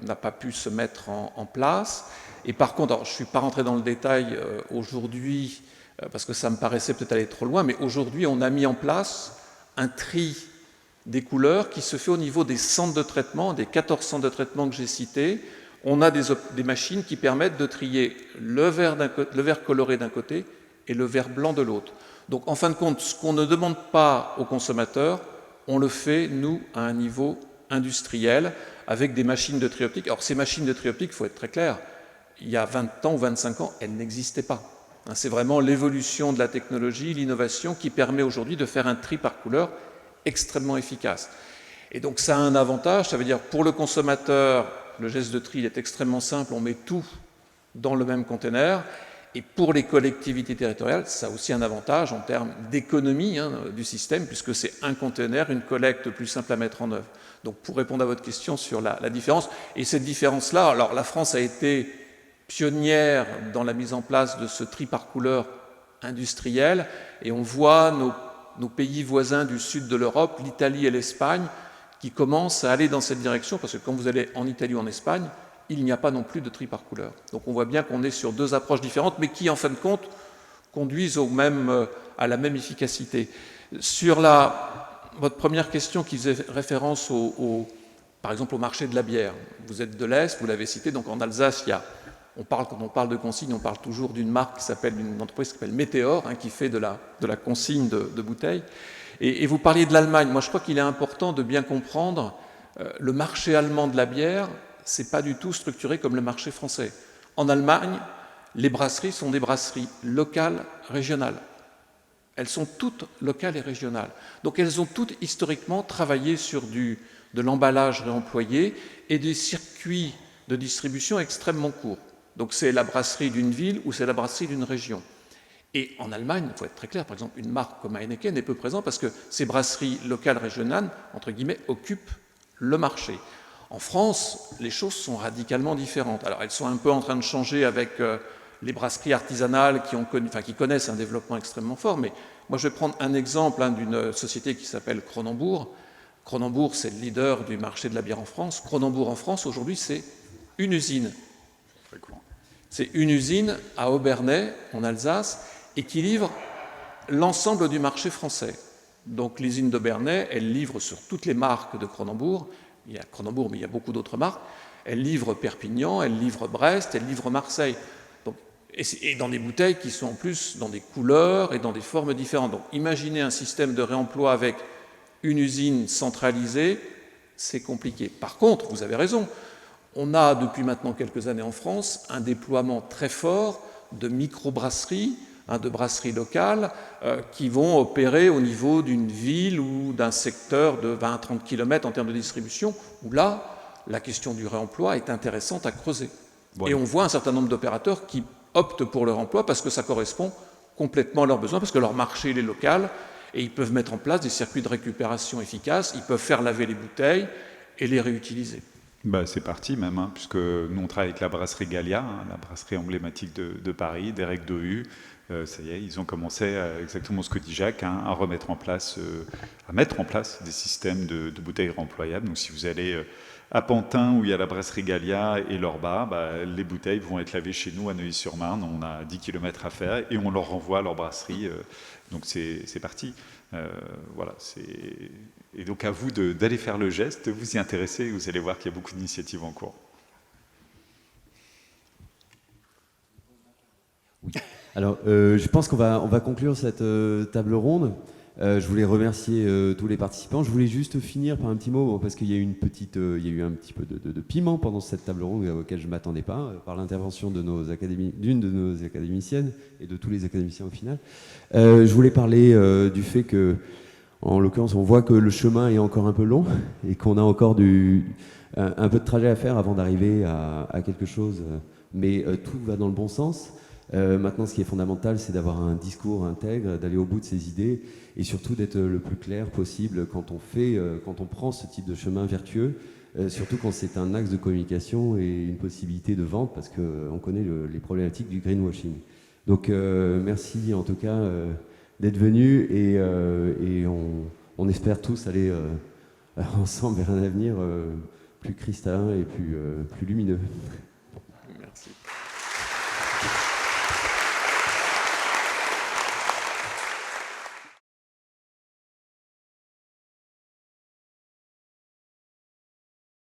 n'a pas pu se mettre en place. Et par contre, alors, je ne suis pas rentré dans le détail aujourd'hui, parce que ça me paraissait peut-être aller trop loin, mais aujourd'hui, on a mis en place un tri des couleurs qui se fait au niveau des centres de traitement, des 14 centres de traitement que j'ai cités. On a des machines qui permettent de trier le verre coloré d'un côté et le verre blanc de l'autre. Donc, en fin de compte, ce qu'on ne demande pas aux consommateurs, on le fait, nous, à un niveau industriel, avec des machines de tri optique. Alors, ces machines de tri optique, il faut être très clair, il y a 20 ans ou 25 ans, elles n'existaient pas. C'est vraiment l'évolution de la technologie, l'innovation qui permet aujourd'hui de faire un tri par couleur extrêmement efficace. Et donc ça a un avantage, ça veut dire pour le consommateur, le geste de tri est extrêmement simple, on met tout dans le même conteneur. Et pour les collectivités territoriales, ça a aussi un avantage en termes d'économie du système, puisque c'est un conteneur, une collecte plus simple à mettre en œuvre. Donc pour répondre à votre question sur la différence, et cette différence-là, alors la France a été pionnière dans la mise en place de ce tri par couleur industriel, et on voit nos pays voisins du sud de l'Europe, l'Italie et l'Espagne, qui commencent à aller dans cette direction, parce que quand vous allez en Italie ou en Espagne, il n'y a pas non plus de tri par couleur. Donc on voit bien qu'on est sur 2 approches différentes, mais qui, en fin de compte, conduisent à la même efficacité. Sur votre première question qui faisait référence par exemple au marché de la bière, vous êtes de l'Est, vous l'avez cité, donc en Alsace, quand on parle de consigne, on parle toujours d'une marque d'une entreprise qui s'appelle Météor, qui fait de la consigne de bouteilles. Et vous parliez de l'Allemagne. Moi, je crois qu'il est important de bien comprendre le marché allemand de la bière, c'est pas du tout structuré comme le marché français. En Allemagne, les brasseries sont des brasseries locales, régionales. Elles sont toutes locales et régionales. Donc elles ont toutes historiquement travaillé sur de l'emballage réemployé et des circuits de distribution extrêmement courts. Donc c'est la brasserie d'une ville ou c'est la brasserie d'une région. Et en Allemagne, il faut être très clair, par exemple, une marque comme Heineken est peu présente parce que ces brasseries locales, régionales, entre guillemets, occupent le marché. En France, les choses sont radicalement différentes. Alors elles sont un peu en train de changer avec les brasseries artisanales qui connaissent un développement extrêmement fort, mais moi je vais prendre un exemple d'une société qui s'appelle Kronenbourg. Kronenbourg, c'est le leader du marché de la bière en France. Kronenbourg en France, aujourd'hui, c'est une usine. C'est une usine à Obernai, en Alsace, et qui livre l'ensemble du marché français. Donc l'usine de Bernay, elle livre sur toutes les marques de Cronenbourg. Il y a Cronenbourg, mais il y a beaucoup d'autres marques. Elle livre Perpignan, elle livre Brest, elle livre Marseille. Donc, et dans des bouteilles qui sont en plus dans des couleurs et dans des formes différentes. Donc imaginez un système de réemploi avec une usine centralisée, c'est compliqué. Par contre, vous avez raison, on a depuis maintenant quelques années en France un déploiement très fort de microbrasseries, de brasseries locales qui vont opérer au niveau d'une ville ou d'un secteur de 20 à 30 km en termes de distribution, où là, la question du réemploi est intéressante à creuser. Ouais. Et on voit un certain nombre d'opérateurs qui optent pour le réemploi parce que ça correspond complètement à leurs besoins, parce que leur marché il est local, et ils peuvent mettre en place des circuits de récupération efficaces, ils peuvent faire laver les bouteilles et les réutiliser. Bah, c'est parti même, hein, puisque nous on travaille avec la brasserie Gallia, la brasserie emblématique de Paris, d'Éric Dohu. Ça y est, ils ont commencé exactement ce que dit Jacques, hein, à mettre en place des systèmes de bouteilles réemployables. Donc si vous allez à Pantin, où il y a la brasserie Gallia et l'Orba, les bouteilles vont être lavées chez nous à Neuilly-sur-Marne. On a 10 km à faire et on leur renvoie à leur brasserie. Donc c'est parti. Voilà, et donc à vous d'aller faire le geste, de vous y intéresser, et vous allez voir qu'il y a beaucoup d'initiatives en cours. Oui. Alors, je pense qu'on va conclure cette table ronde. Je voulais remercier tous les participants. Je voulais juste finir par un petit mot, parce qu'il y a eu un petit peu de piment pendant cette table ronde auquel je ne m'attendais pas, par l'intervention d'une de nos académiciennes et de tous les académiciens au final. Je voulais parler du fait que, en l'occurrence, on voit que le chemin est encore un peu long et qu'on a encore un peu de trajet à faire avant d'arriver à quelque chose, mais tout va dans le bon sens. Maintenant, ce qui est fondamental, c'est d'avoir un discours intègre, d'aller au bout de ses idées et surtout d'être le plus clair possible quand on prend ce type de chemin vertueux, surtout quand c'est un axe de communication et une possibilité de vente, parce qu'on connaît les problématiques du greenwashing. Donc, merci en tout cas d'être venus et on espère tous aller ensemble vers un avenir plus cristallin et plus lumineux.